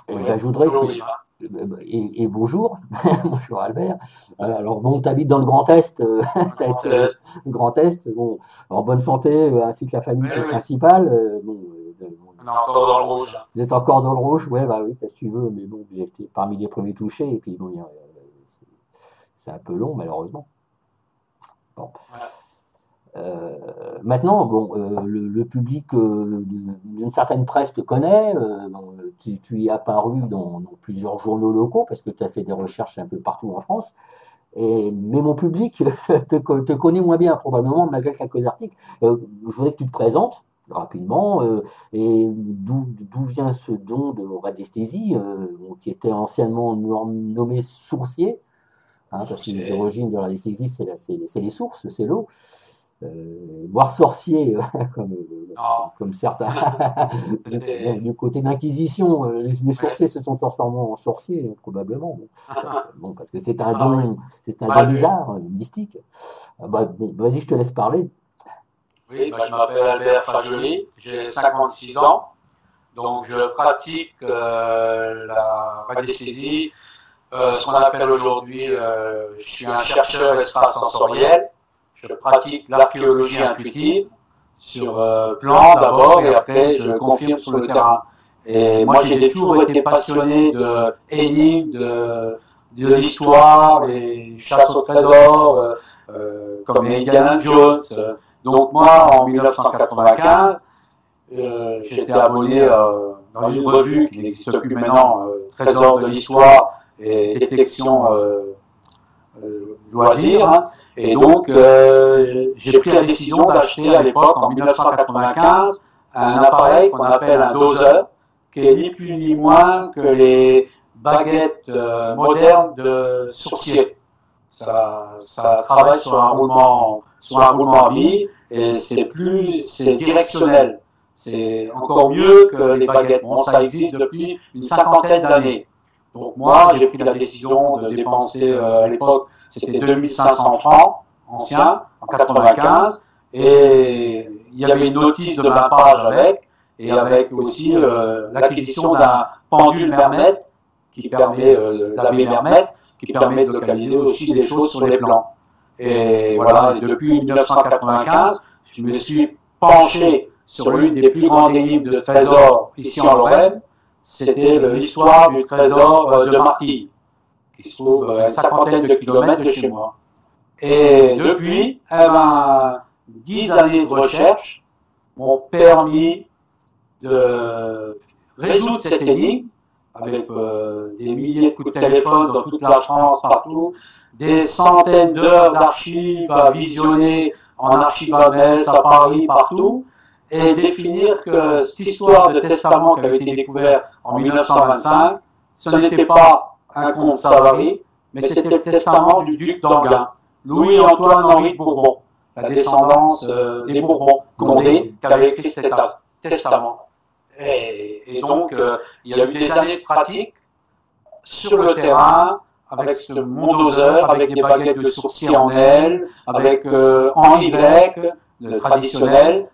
Eh Oui, ben, je voudrais que. bonjour Yvan. Et bonjour, bonjour Albert. Alors bon, tu habites dans le Grand Est, Le Grand Est. le Grand Est, bon, en bonne santé, ainsi que la famille, Oui, c'est le oui, principal. Bon, on est encore dans le rouge. vous êtes encore dans le rouge, ouais, bah oui, qu'est-ce que tu veux, mais bon, vous êtes parmi les premiers touchés, et puis bon, c'est c'est un peu long, malheureusement. Bon. Ouais. Maintenant, bon, le public d'une certaine presse te connaît, bon, tu y es apparu dans plusieurs journaux locaux parce que tu as fait des recherches un peu partout en France. Mais mon public te connaît moins bien probablement malgré quelques articles. Je voudrais que tu te présentes rapidement et d'où vient ce don de radiesthésie bon, qui était anciennement nommé sourcier, hein, parce que les Sourcier. origines de la radiesthésie c'est les sources, c'est l'eau. Voire sorcier, comme, Non, comme certains. c'était. Du côté d'Inquisition, les Ouais. sorciers se sont transformés en sorciers, probablement. Bon, parce que Ah oui, c'est un don mal vu. bizarre, mystique. Ah bah, bon, vas-y, je te laisse parler. Oui, bah, je m'appelle Albert Fagioli, j'ai 56 ans, donc je pratique la radiesthésie, ce qu'on appelle aujourd'hui, je suis un chercheur extrasensoriel, je pratique l'archéologie intuitive sur plan d'abord et après je confirme sur le terrain. Et moi j'ai toujours été passionné de énigmes, de l'histoire, des chasses au trésor, comme les Indiana Jones. Donc moi en 1995, j'étais abonné dans une revue qui n'existe plus maintenant, Trésor de l'histoire et détection loisirs. Hein. Et donc, j'ai pris la décision d'acheter à l'époque, en 1995, un appareil qu'on appelle un doseur, qui est ni plus ni moins que les baguettes modernes de sourcier. Ça travaille sur un roulement à billes et c'est directionnel. C'est encore mieux que les baguettes. Bon, ça existe depuis une cinquantaine d'années. Donc moi, j'ai pris la décision de dépenser à l'époque, c'était 2500 francs anciens, en 95, et il y avait une notice de ma page avec, et avec aussi l'acquisition d'un pendule Mermet, qui permet, l'abbé Mermet, qui permet de localiser aussi des choses sur les plans. Et voilà, et depuis 1995, je me suis penché sur l'une des plus grandes énigmes de trésors ici en Lorraine, c'était l'histoire du trésor de Martille, qui se trouve à une cinquantaine de kilomètres de chez moi. Et depuis, eh ben, 10 années de recherche m'ont permis de résoudre cette énigme avec des milliers de coups de téléphone dans toute la France, partout, des centaines d'heures d'archives à visionner en archivamès à Paris, partout, et définir que cette histoire de testament qui avait été découvert en 1925, ce n'était pas un conte Savary, mais c'était le testament du duc d'Enghien, Louis-Antoine-Henri de Bourbon, la descendance des Bourbons, Condé, qui avait écrit cet testament. Et donc, il y a eu des années de pratique sur le terrain, avec mon doseur, avec des baguettes de sourcier en L, avec en Y, le traditionnel,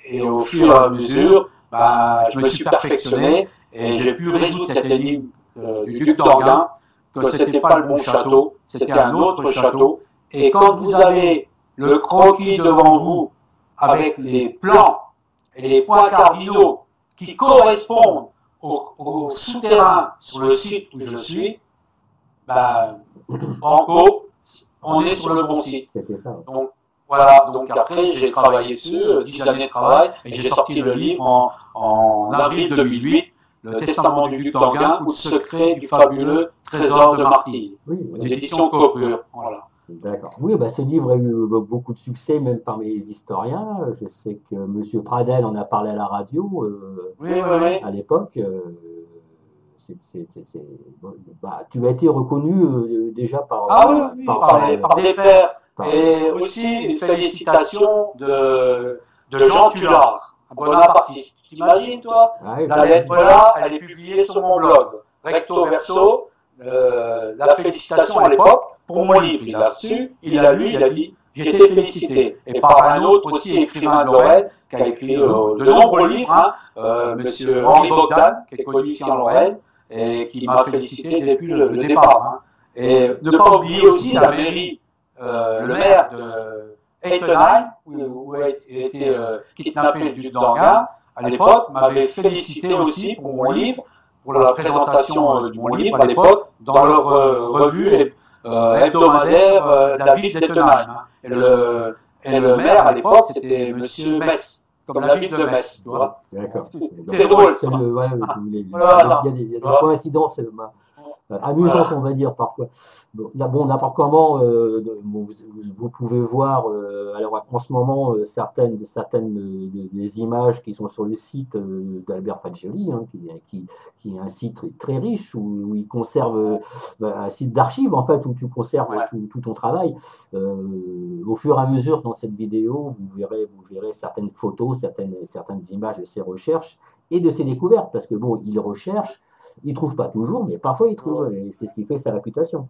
et au fur et à mesure, bah, je me suis perfectionné et j'ai pu résoudre cette énigme du duc d'Enghien, que ce n'était pas le bon château, c'était un autre château. Et quand vous avez le croquis devant vous, avec les plans et les points cardinaux qui correspondent au souterrain sur le site où je suis, ben, banco, on est sur le bon site. C'était ça. Donc, voilà, donc après j'ai travaillé dessus, 10 années de travail, et j'ai sorti le livre en avril 2008, Le Testament du duc d'Enghien ou le secret du fabuleux trésor de Martille, Oui, aux éditions Copure. Voilà. d'accord. Oui, bah, ce livre a eu beaucoup de succès, même parmi les historiens. Je sais que Monsieur Pradel en a parlé à la radio Oui, oui, oui. à l'époque. Bon, bah, tu as été reconnu déjà Ah oui, oui, par des pairs. par- Et aussi une félicitation de Jean Tullard, un bonapartiste. T'imagines, toi, Ah oui, la lettre là, elle est publiée sur mon blog. Recto verso, la félicitation à l'époque pour mon livre. Il l'a reçu, il l'a lu, il a dit j'ai été félicité. Et par un autre aussi écrivain de Lorraine, qui a écrit de nombreux livres, Monsieur Henri Bogdan, qui est connu ici en Lorraine, et qui m'a félicité depuis le départ. Et ne pas oublier aussi la mairie, le maire de Ettenheim, où a été kidnappé le duc d'Enghien, à l'époque, m'avait félicité aussi pour mon livre, pour la présentation de mon livre à l'époque, dans leur revue hebdomadaire de la ville d'Ettenheim. Et le maire à l'époque, c'était Monsieur Metz, comme la ville de Metz. D'accord. C'est drôle. Il y a des coïncidences amusantes, on va dire, parfois. Bon, n'importe comment, vous pouvez voir alors en ce moment certaines des images qui sont sur le site d'Albert Fagioli, qui est un site très riche où il conserve un site d'archives en fait où tu conserves tout ton travail. Au fur et à mesure dans cette vidéo, vous verrez certaines photos, certaines images de ses recherches et de ses découvertes parce que bon, il recherche. Il ne trouve pas toujours, mais parfois il trouve, et c'est ce qui fait sa réputation.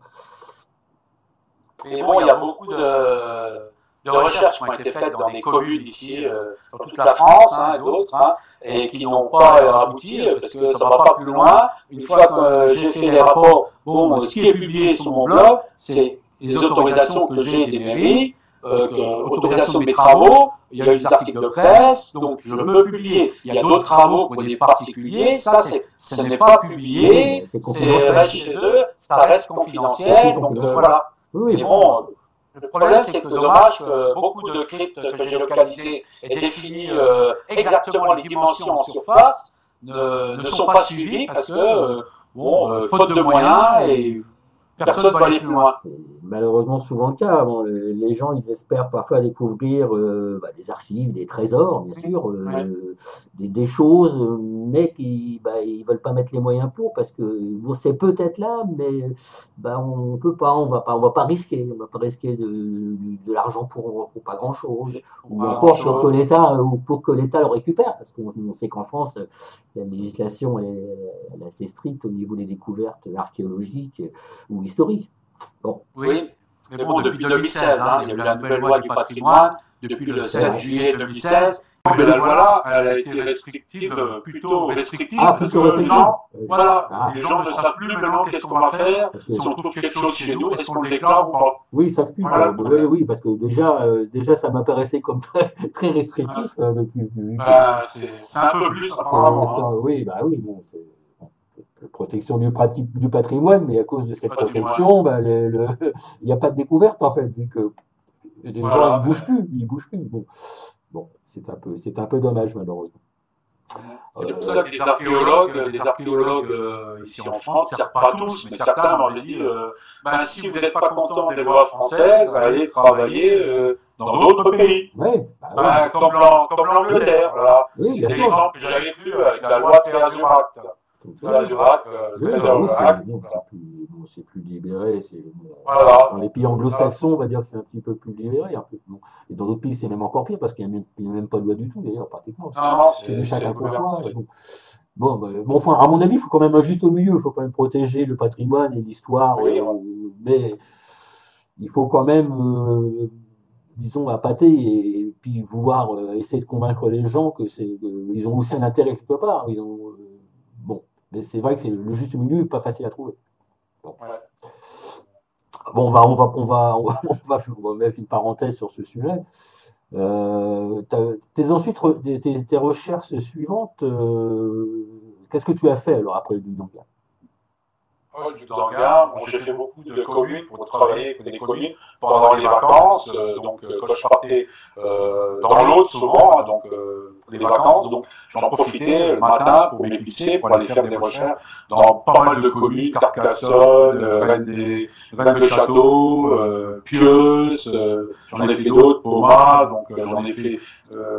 Mais bon, il y a beaucoup de recherches qui ont été faites dans des communes ici, dans toute la France, et d'autres, et qui n'ont pas abouti, parce que ça ne va pas plus loin. Une fois que j'ai fait les rapports, bon, ce qui est publié sur mon blog, c'est les autorisations que j'ai des mairies, autorisation de mes travaux, il y a eu des articles de presse, donc je peux publier. Il y a d'autres travaux pour des particuliers, ça, ce n'est pas publié, c'est chez eux, ça reste confidentiel, donc voilà. Mais bon, le problème, c'est que dommage que beaucoup de cryptes que j'ai localisées et définies exactement les dimensions en surface ne sont pas suivies parce que, faute de moyens et personne ne va aller plus loin. C'est malheureusement souvent le cas. Bon, les gens, ils espèrent parfois découvrir des archives, des trésors, bien sûr, des choses, mais ils veulent pas mettre les moyens pour parce que bon, c'est peut-être là, mais on peut pas, on va pas risquer, de l'argent pour pas grand-chose, ou encore pour que l'État le récupère, parce qu'on sait qu'en France, la législation elle est assez stricte au niveau des découvertes archéologiques ou historique. Bon. Oui, mais bon, depuis 2016, il y a eu la nouvelle loi du patrimoine, depuis le 16 juillet 2016. Mais la loi-là, elle a été restrictive, plutôt restrictive. Plutôt restrictive. Les gens ne savent plus maintenant qu'est-ce qu'on va faire, si on trouve quelque chose chez nous, est-ce qu'on le déclare ou pas. Oui, ils savent plus. Oui, parce que déjà ça m'apparaissait comme très restrictif. C'est un peu plus, apparemment. Oui, bon, c'est la protection du patrimoine, mais à cause de cette protection, il n'y a pas de découverte en fait, vu que les gens ils bougent plus. Bon, c'est un peu dommage malheureusement. C'est pour ça que les archéologues ici en France, pas tous, mais certains m'ont dit si vous n'êtes pas content des lois françaises, allez travailler dans d'autres pays. Comme l'Angleterre. Voilà. Oui, bien sûr. L'exemple que j'avais vu avec la loi Terre-Durac. C'est plus libéré. Voilà. Dans les pays anglo-saxons, on va dire que c'est un petit peu plus libéré. Un peu. Et dans d'autres pays, c'est même encore pire parce qu'il n'y a même pas de loi du tout, d'ailleurs, pratiquement. C'est de chacun pour soi. Enfin, à mon avis, il faut quand même un juste au milieu. Il faut quand même protéger le patrimoine et l'histoire. Mais il faut quand même, disons, appâter et puis vouloir essayer de convaincre les gens qu'ils ont aussi un intérêt quelque part. Mais c'est vrai que le juste milieu n'est pas facile à trouver. Bon, on va mettre une parenthèse sur ce sujet. Tes recherches suivantes, qu'est-ce que tu as fait alors après le duc d'Enghien? Le duc d'Enghien, j'ai fait beaucoup de communes pour travailler pour des communes pendant les vacances. Donc, quand je partais dans l'autre souvent, pour les vacances, donc j'en profitais le matin pour m'éclipser, pour aller faire des recherches dans pas mal de communes, Carcassonne, Rennes de Château, Pieuse, j'en ai fait d'autres, Poma, donc j'en ai fait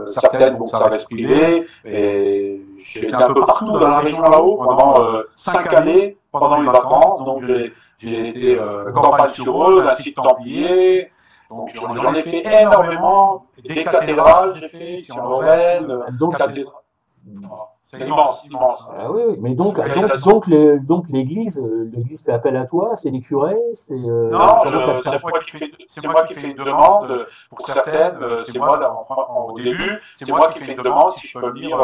certaines, ça reste privé, et j'ai été un peu partout dans la région là-haut pendant 5 années, pendant les vacances, donc j'ai été Campagne-sur-Eure, un site templier. Donc j'en ai fait énormément, des cathédrales, j'ai fait ici en Lorraine, C'est immense, immense. Ah oui, oui. Mais donc, l'église fait appel à toi, c'est les curés, Non, comment ça se c'est passe? moi qui fais une demande. Pour certaines, c'est moi, au début, c'est moi qui fais une demande si je peux venir,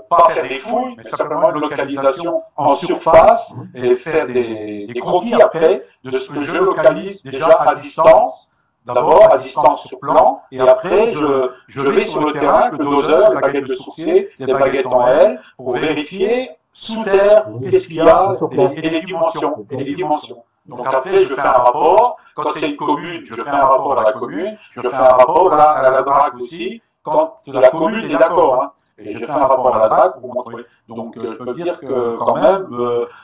pas faire des fouilles, mais simplement une localisation en surface et faire des croquis après de ce que je localise déjà à distance. D'abord à distance sur plan, et après je vais sur le terrain avec le doseur, les baguettes de sourcier, les baguettes en L, pour vérifier sous terre qu'est-ce qu'il y a et les dimensions. Et les dimensions. Donc après, je fais un rapport. Quand c'est une commune, je fais un rapport à la commune. Je fais un rapport à la DRAC aussi, quand la commune est d'accord. Hein. Et je fais un rapport à la DRAC pour montrer. Donc je peux dire que quand même,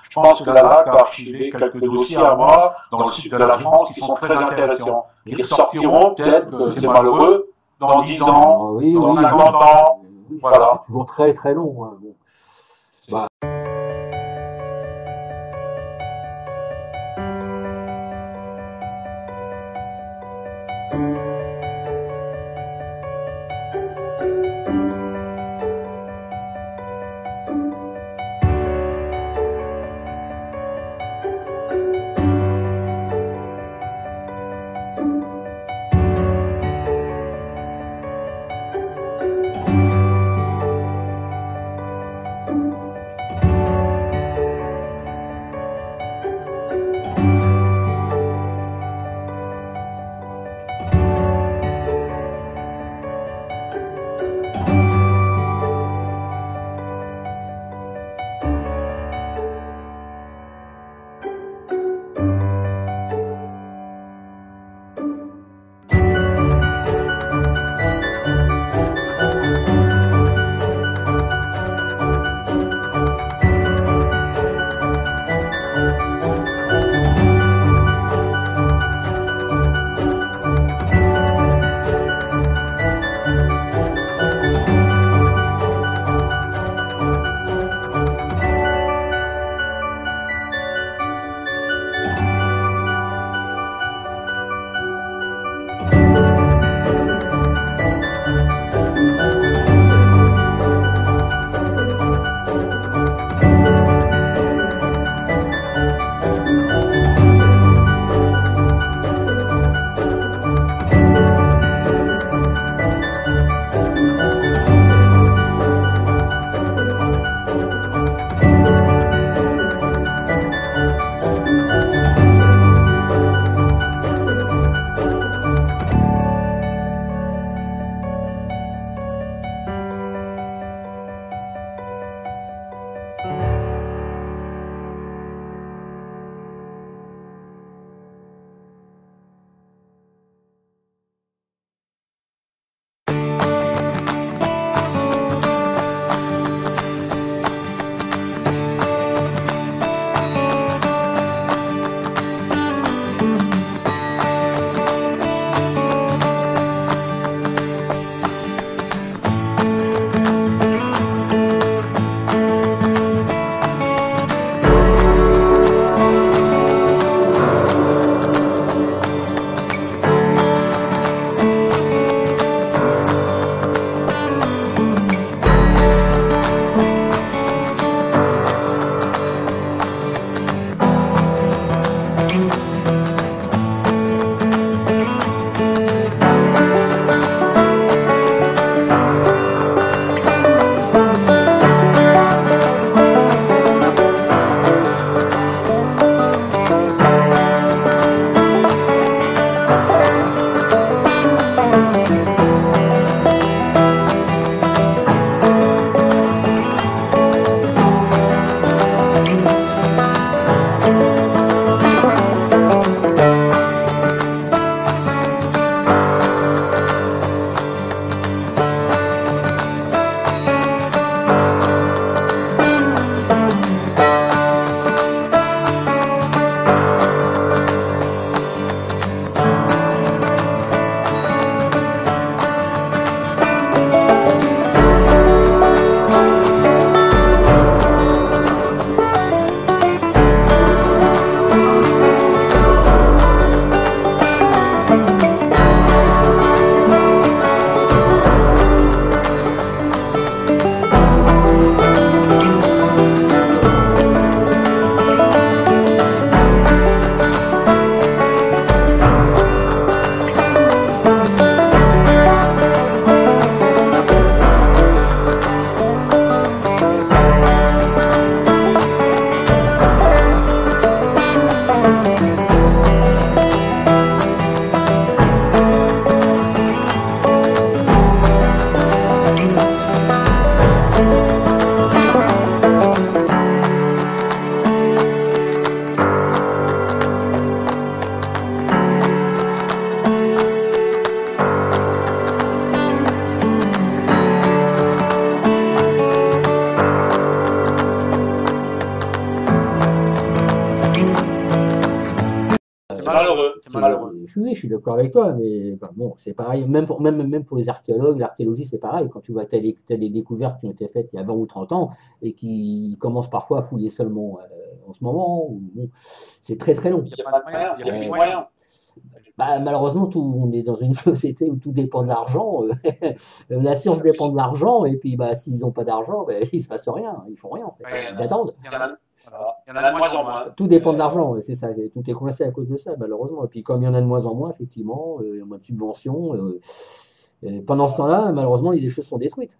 je pense que la DRAC a archivé quelques dossiers à moi dans le sud de la France qui sont très intéressants, qui ressortiront peut-être, c'est malheureux, dans 10 ans, Ah oui, dans oui, 50 oui. ans. Oui, Voilà. c'est toujours très très long, hein. Bon. Bah, malheureux. Oui, je suis d'accord avec toi, mais enfin, bon, c'est pareil, même pour les archéologues, l'archéologie, c'est pareil. Quand tu vois, t'as des découvertes qui ont été faites il y a 20 ou 30 ans et qui commencent parfois à fouiller seulement en ce moment, bon, c'est très très long. Il n'y a pas de moyens, il n'y a plus de moyens. Bah, malheureusement, on est dans une société où tout dépend de l'argent. La science dépend de l'argent, et puis bah, s'ils n'ont pas d'argent, bah, il ne se passe rien. Ils font rien en fait. Ils attendent. Il y en a de moins en moins. Tout dépend de l'argent, c'est ça. Tout est coincé à cause de ça, malheureusement. Et puis comme il y en a de moins en moins, effectivement, il y a moins de subventions. Pendant ce temps-là, malheureusement, les choses sont détruites.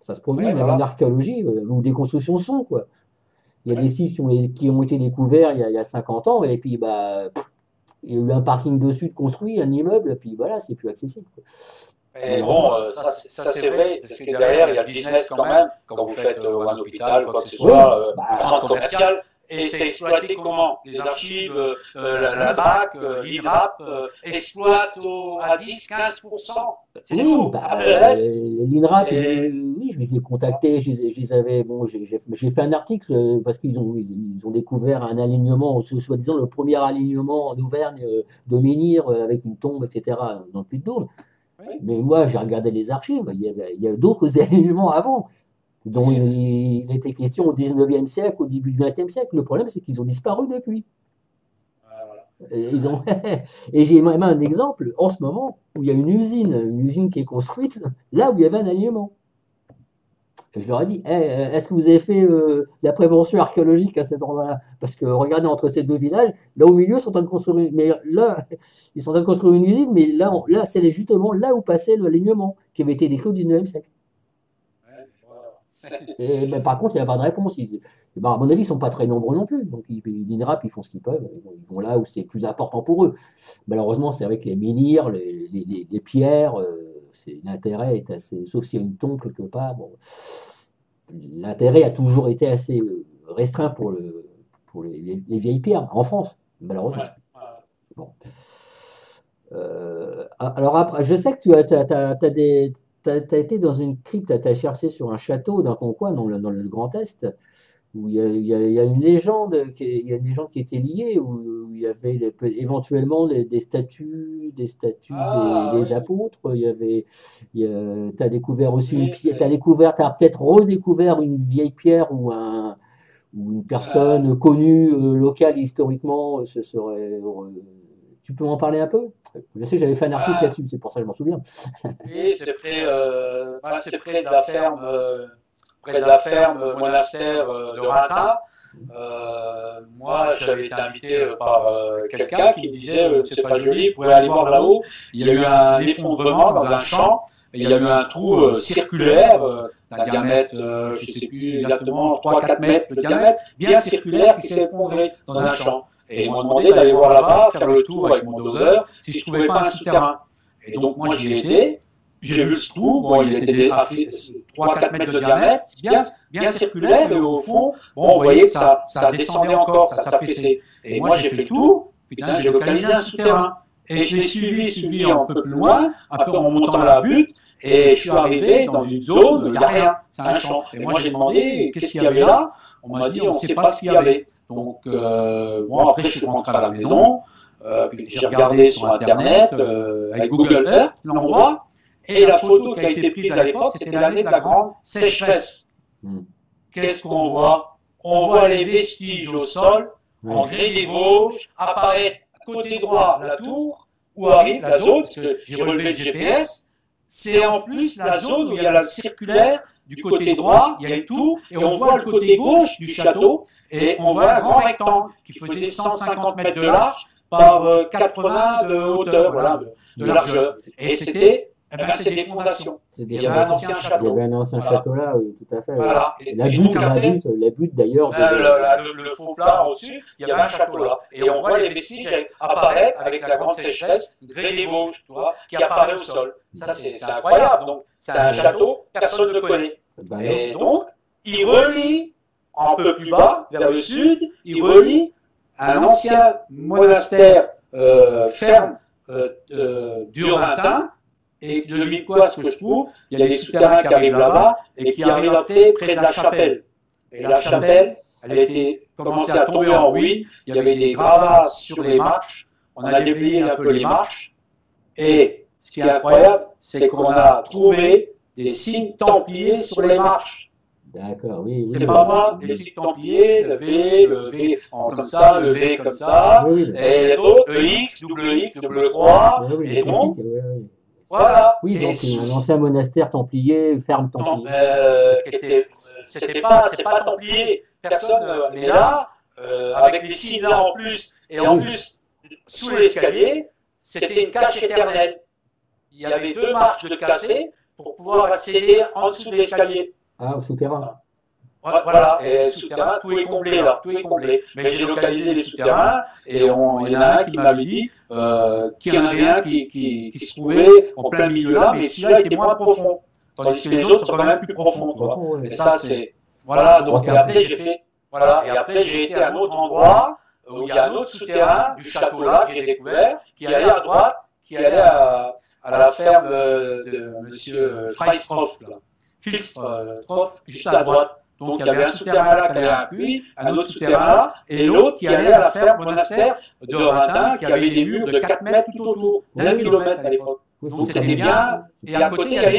Ça se produit, même en archéologie, où des constructions sont, quoi. Il y a des sites qui ont été découverts il y a 50 ans, et puis bah. Il y a eu un parking dessus de construit, un immeuble, puis voilà, c'est plus accessible. Et bon, ça c'est vrai, parce que derrière, il y a le business quand même, quand vous faites un hôpital, quoi que ce soit, un centre commercial, et c'est exploité comment? Les archives, la BAC, l'INRAP, exploitent à 10-15%. Oui, l'INRAP, oui, je les ai contactés, j'ai fait un article parce qu'ils ont découvert un alignement, soi-disant le premier alignement en Auvergne de menhir avec une tombe, etc., dans le Puy-de-Dôme. Oui. Mais moi, j'ai regardé les archives, il y a d'autres alignements avant, dont il était question au 19e siècle, au début du 20e siècle. Le problème, c'est qu'ils ont disparu depuis. Et j'ai même un exemple en ce moment où il y a une usine qui est construite là où il y avait un alignement. Et je leur ai dit, est-ce que vous avez fait la prévention archéologique à cet endroit-là? Parce que regardez, entre ces deux villages, là au milieu, ils sont en train de construire ils sont en train de construire une usine, mais là c'est justement là où passait l'alignement qui avait été décrit au 19e siècle. Et ben, par contre, il n'y a pas de réponse. À mon avis, ils ne sont pas très nombreux non plus. Donc, l'INRAP, ils font ce qu'ils peuvent. Ils vont là où c'est plus important pour eux. Malheureusement, c'est vrai que les menhirs, les pierres, l'intérêt est assez. Sauf s'il y a une tombe quelque part. Bon, l'intérêt a toujours été assez restreint pour les vieilles pierres, en France, malheureusement. Bon. Alors, après, je sais que tu as des. T'as été dans une crypte, t'as cherché sur un château dans ton coin, dans le Grand Est, où il y a une légende qui était liée, où il y avait éventuellement des statues des apôtres. T'as découvert aussi une pierre, t'as peut-être redécouvert une vieille pierre où une personne connue locale historiquement se serait. Tu peux m'en parler un peu? Je sais que j'avais fait un article là-dessus, c'est pour ça que je m'en souviens. Oui, c'est près de la ferme monastère de Ratin. Moi, j'avais été invité par quelqu'un qui me disait c'est pas joli, vous pouvez aller voir là-haut. Il y a eu un effondrement dans un champ, et il y a eu un trou circulaire d'un diamètre, je ne sais plus exactement, 3-4 mètres de diamètre, bien circulaire, qui s'est effondré dans un champ. Et ils m'ont demandé d'aller voir là-bas, faire le tour avec mon doseur, si je ne trouvais pas un souterrain. Et donc moi j'y ai été, j'ai vu le trou, bon il était à 3-4 mètres de diamètre, bien circulaire, mais au fond, bon on voyait que ça descendait encore, ça s'affaissait. Et moi j'ai fait le tour, putain j'ai localisé un souterrain. Et je l'ai suivi un peu plus loin, un peu en montant la butte, et je suis arrivé dans une zone, il n'y a rien, c'est un champ. Et moi j'ai demandé qu'est-ce qu'il y avait là, on m'a dit on ne sait pas ce qu'il y avait. Donc, bon, après, je suis rentré à la maison, puis j'ai regardé sur Internet, avec Google Earth, l'endroit, et la photo qui a été prise à l'époque, c'était l'année de la grande sécheresse. Qu'est-ce qu'on voit? On voit les vestiges au sol, en grès des Vosges, apparaître à côté droit la tour, où arrive la zone, parce que j'ai relevé le GPS, c'est en plus la zone où il y a la circulaire, du côté droit, il y a une tour, et on voit le côté gauche du château, et on voit un grand rectangle qui faisait 150 mètres de large par 80 de hauteur, voilà, de largeur. Et c'était des fondations. Il y avait un ancien château. Il y avait un ancien château là, oui, tout à fait. Voilà. La butte d'ailleurs. Le faux plat au-dessus, il y avait un château là. Et on voit les vestiges apparaître avec la grande sécheresse, grès des Vosges, tu vois, qui apparaît au sol. Ça, c'est incroyable. Donc, c'est un château, personne ne le connaît. Et donc, il relie un peu plus bas, vers le sud, il relie un ancien monastère ferme du Ratin. Et devine quoi, ce que je trouve, il y a des souterrains qui arrivent là-bas et qui arrivent après près de la chapelle. Et la chapelle, elle a été commencé à tomber en ruine. Il y avait des gravats sur les marches on a déblayé un peu les marches, et ce qui est incroyable, c'est qu'on a trouvé des signes templiers sur les marches. D'accord, oui. C'est pas moi, les signes templiers, le V comme ça, le V comme ça, et d'autres, le X, double croix, et donc, voilà. Oui, donc un ancien monastère templier, ferme templier. C'est pas templier, personne, mais là, avec les signes là en plus, et en plus, sous l'escalier, c'était une cage éternelle. Il y avait 2 marches de cassé pour pouvoir accéder en dessous de l'escalier. Ah, au souterrain. Voilà, et le souterrain, tout est comblé là, tout est comblé. Mais j'ai localisé les souterrains, et il y en a un qui m'avait dit qu'il y en avait un qui se trouvait en plein milieu là, mais celui-là était moins profond. Tandis que les autres sont quand même plus profonds, tu vois. Et ça, c'est. Voilà, donc, et après, j'ai fait. Voilà, et après, j'ai été à un autre endroit où il y a un autre souterrain du château là que j'ai découvert, qui allait à droite, qui allait à la ferme de monsieur Freistroff, là. Filstroff, juste à droite. Donc il y avait un souterrain là qui allait à un puits, un autre souterrain là, et l'autre qui allait à la ferme monastère de Rintin, qui avait des murs de 4 mètres tout autour, d'1 kilomètre à l'époque. Donc c'était bien, et à côté il y a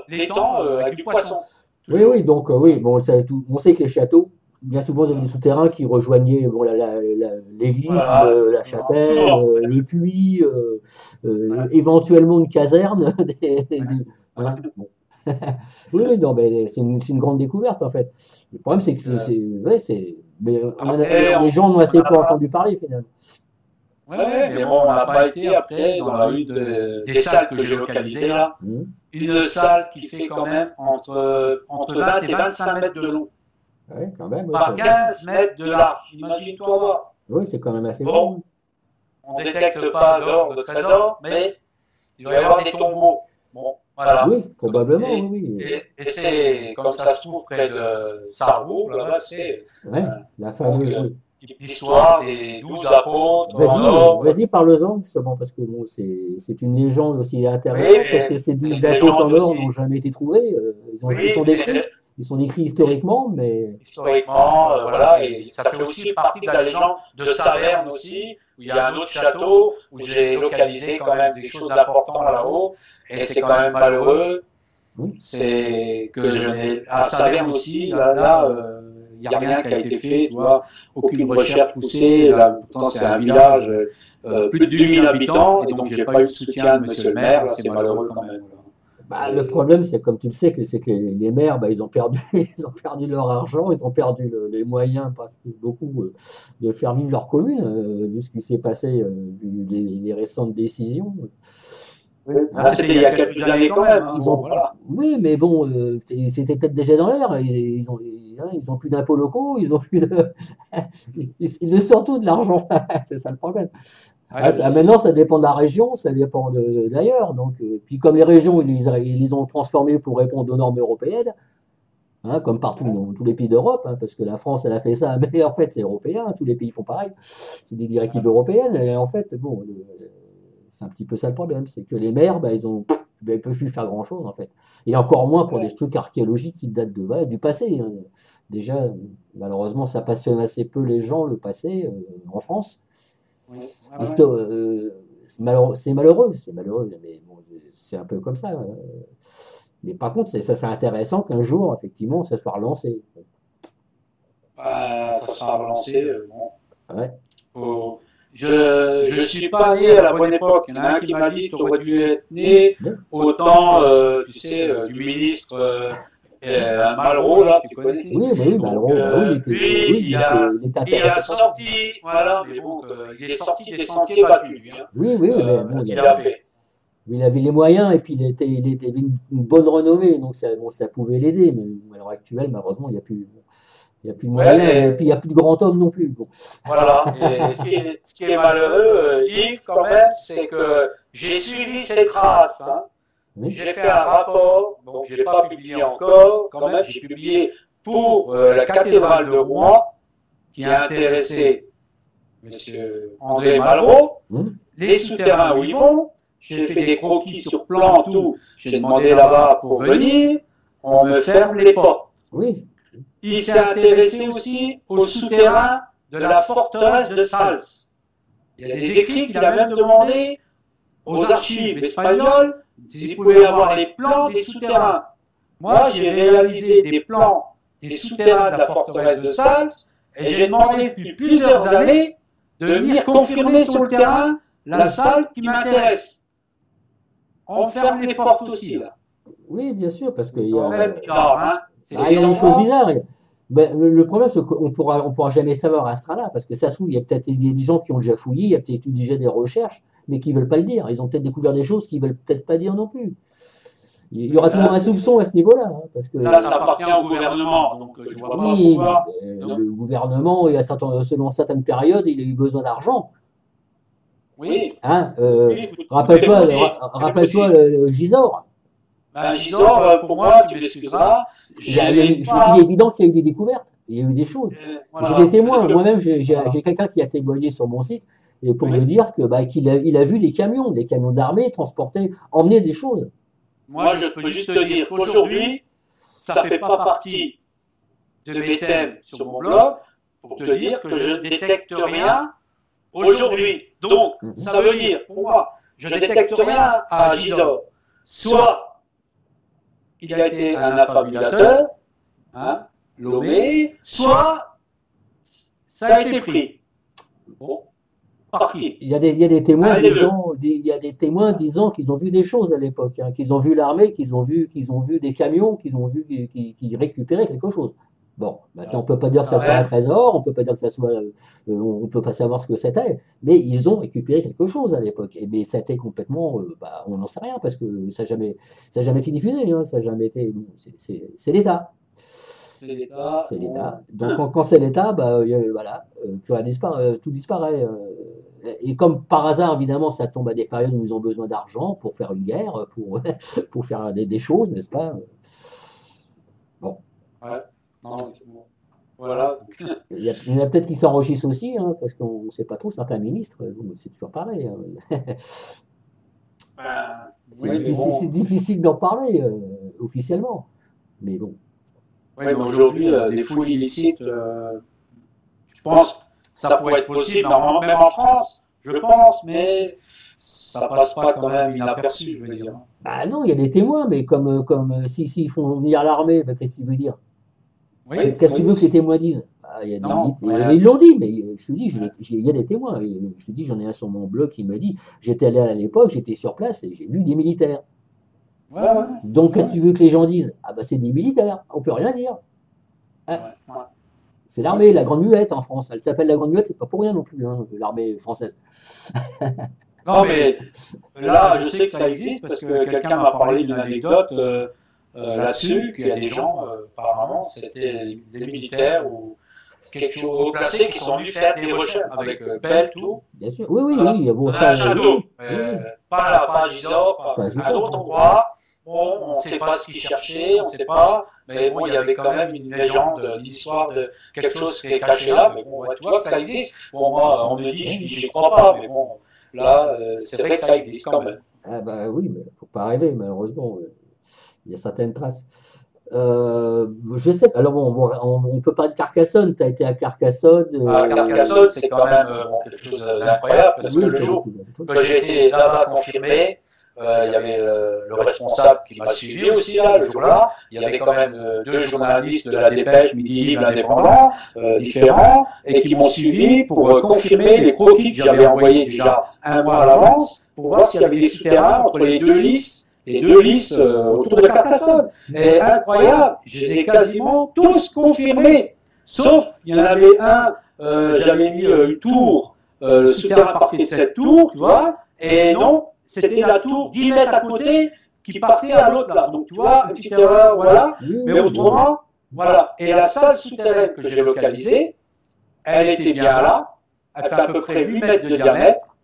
l'étang avec du poisson. Oui, donc oui, bon, on sait que les châteaux, bien souvent, ils avaient des souterrains qui rejoignaient bon, l'église, la chapelle, le puits, éventuellement une caserne. Voilà, bon. Oui, non, mais c'est une grande découverte en fait. Le problème, c'est que les gens n'ont assez peu entendu parler finalement. Oui, mais bon, on n'a pas été après dans une des salles que j'ai localisées là. Une salle qui fait quand même entre 20 et 25 mètres de long. Ouais, quand même. Par 15 mètres de large. Imagine-toi. Oui, c'est quand même assez bon. On ne détecte pas d'or, de trésor, mais il va y avoir des tombeaux. Bon, voilà. Oui, probablement, oui. Et c'est, comme ça se trouve près de Sarrebourg, là-bas, c'est la fameuse l'histoire des 12 apôtres. Vas-y, parle-en, justement, parce que bon, c'est une légende aussi intéressante, parce que ces 12 apôtres en or n'ont jamais été trouvés. Ils sont décrits historiquement, mais... Historiquement, voilà, et ça fait aussi partie de la légende de Saverne aussi, où il y a un autre château, où j'ai localisé quand même des choses d'importantes là-haut, et c'est quand même malheureux, c'est que à Saverne aussi, là, il n'y a rien qui a été fait, tu vois, aucune recherche poussée, là, pourtant c'est un village, plus de 10 000 habitants, et donc j'ai pas eu le soutien de monsieur le maire, là, c'est malheureux quand même. Le problème, c'est comme tu le sais, c'est que les maires, ils ont perdu leur argent, ils ont perdu les moyens, parce que beaucoup, de faire vivre leur commune, vu ce qui s'est passé, vu les récentes décisions. C'était il y a quelques années quand même. Oui, mais bon, c'était peut-être déjà dans l'air. Ils ont plus d'impôts locaux, ils ont plus de. Ils le sortent tout de l'argent. C'est ça le problème. Maintenant, ça dépend de la région, ça dépend d'ailleurs. Donc, puis comme les régions, ils les ont transformés pour répondre aux normes européennes, comme partout dans tous les pays d'Europe, parce que la France, elle a fait ça, mais en fait, c'est européen, tous les pays font pareil. C'est des directives européennes, et en fait, bon, c'est un petit peu ça le problème, c'est que les maires, ils peuvent plus faire grand-chose, en fait. Et encore moins pour des trucs archéologiques qui datent du passé. Déjà, malheureusement, ça passionne assez peu les gens, le passé, en France. C'est malheureux, mais bon, c'est un peu comme ça. Mais par contre, ça serait intéressant qu'un jour, effectivement, ça soit relancé. Ça sera relancé, bon. Ouais. Je suis pas né à la bonne époque. Il y en a un qui m'a dit tu aurais dû être né au temps, tu sais, du ministre Malraux, là, tu connais. Oui, Malraux, il était intéressant. Mais bon, il est sorti des sentiers battus, lui. Oui, mais bon, il avait les moyens et puis il avait une bonne renommée, donc ça pouvait l'aider. Mais à l'heure actuelle, malheureusement, il n'y a plus de moyens et puis il n'y a plus de grand homme non plus. Bon. Voilà, et ce qui est malheureux, Yves, quand même, c'est que j'ai suivi cette trace. J'ai fait un rapport, donc je ne l'ai pas publié encore, quand même, j'ai publié pour la cathédrale de Rouen, qui a intéressé M. André Malraux, les souterrains où ils vont. J'ai fait des croquis sur plan, tout. J'ai demandé là-bas pour venir, on me ferme les portes. Oui. Il s'est intéressé aussi au souterrain de la forteresse de Sals. Il y a des écrits qu'il a même demandé aux archives espagnoles s'ils pouvaient avoir les plans des souterrains. Moi, j'ai réalisé des plans des souterrains de la forteresse de Sals et j'ai demandé depuis plusieurs années de venir confirmer sur le terrain la salle qui m'intéresse. On ferme les portes aussi, là. Oui, bien sûr, parce qu'il y a des choses bizarres. Ben, le problème, c'est qu'on pourra jamais savoir à ce train-là, parce que ça se trouve, il y a peut-être des gens qui ont déjà fouillé, il y a peut-être eu déjà des recherches, mais qui ne veulent pas le dire. Ils ont peut-être découvert des choses qu'ils ne veulent peut-être pas dire non plus. Il y aura toujours un soupçon à ce niveau-là. Hein, parce que, là, ça appartient au gouvernement. Donc, je vois oui, pas le gouvernement, selon certaines périodes, il a eu besoin d'argent. Oui. Hein, rappelle-toi le Gisors. Gisors, pour moi, tu m'excuseras. Il est évident qu'il y a eu des découvertes, il y a eu des choses. Voilà. J'ai des témoins, moi-même, j'ai quelqu'un qui a témoigné sur mon site et pour me dire que qu'il a vu des camions de l'armée transporter, emmener des choses. Moi, je peux juste te dire qu'aujourd'hui, ça ne fait pas partie de mes thèmes sur mon blog pour te dire que je ne détecte rien aujourd'hui. Donc, ça veut dire, pour moi, je ne détecte rien à Gisors. Soit il a été un affabulateur, hein, Lomé, soit ça a été pris. Bon, par qui? Il y a des témoins disant qu'ils ont vu des choses à l'époque, hein, qu'ils ont vu l'armée, qu'ils ont vu des camions, qui récupéraient quelque chose. Bon, maintenant on peut pas dire que ça soit un trésor, on peut pas dire que ça soit, on peut pas savoir ce que c'était, mais ils ont récupéré quelque chose à l'époque. Mais ça a été complètement, on n'en sait rien parce que ça n'a jamais été diffusé, hein, ça n'a jamais été. C'est l'État. C'est l'État. C'est l'État. Donc quand c'est l'État, voilà, tout disparaît. Et comme par hasard, évidemment, ça tombe à des périodes où ils ont besoin d'argent pour faire une guerre, pour faire des choses, n'est-ce pas? Bon. Ouais. Non, voilà. Il y en a peut-être qui s'enrichissent aussi, hein, parce qu'on ne sait pas trop, certains ministres, c'est toujours pareil. Hein. C'est difficile d'en parler officiellement, mais bon. Oui, mais aujourd'hui, des fouilles illicites, je pense que ça pourrait être possible, même en France, je pense, mais ça passe pas quand même inaperçu, je veux dire. Bah non, il y a des témoins, mais comme s'ils font venir l'armée, qu'est-ce que tu veux dire? Oui, qu'est-ce que tu veux que les témoins disent? Ils l'ont dit, mais je te dis, il y a des témoins. Je te dis, j'en ai un sur mon blog qui me dit, j'étais allé à l'époque, j'étais sur place et j'ai vu des militaires. Ouais. Donc, qu'est-ce que tu veux que les gens disent? Ah c'est des militaires, on peut rien dire. Hein? C'est l'armée, la Grande Muette en France. Elle s'appelle la Grande Muette, c'est pas pour rien non plus, hein, l'armée française. Non, mais là, je sais que ça existe parce que quelqu'un m'a parlé d'une anecdote là-dessus, qu'il y a des gens, apparemment, c'était des militaires ou quelque chose haut placé qui sont venus faire des recherches avec pelle, tout. Bien sûr, oui. Bon, ça, un château, pas là, pas à Gisors, à un autre endroit. Bon, on ne sait pas ce qu'ils cherchaient, on ne sait pas, mais bon, il y avait quand même une légende, une histoire de quelque chose qui est caché là, mais bon, tu vois que ça existe. Bon, moi, on me dit, j'y crois pas, mais bon, là, c'est vrai que ça existe quand même. Ah oui, mais il ne faut pas rêver, malheureusement. Il y a certaines traces. Je sais. Alors on peut parler de Carcassonne. Tu as été à Carcassonne. Carcassonne, c'est quand même quelque chose d'incroyable parce que le jour que j'ai été là-bas confirmé, il y avait le responsable qui m'a suivi aussi là, le jour-là. Il y avait quand même 2 journalistes de la Dépêche, Midi Libre, indépendants, différents, et qui m'ont suivi pour confirmer les croquis que j'avais envoyés déjà un mois à l'avance pour voir s'il y avait des souterrains entre les 2 listes. Les 2 listes autour de Carcassonne. Et incroyable, je les ai quasiment tous confirmés. Sauf, il y en avait un, j'avais mis une tour, le souterrain partait de cette tour, tu vois, et non, c'était la tour 10 mètres à côté qui partait à l'autre là. Donc tu vois, une petite erreur, voilà. Mais autrement, voilà. Et la salle souterraine que j'ai localisée, elle était bien là, elle fait à peu près 8 mètres de diamètre,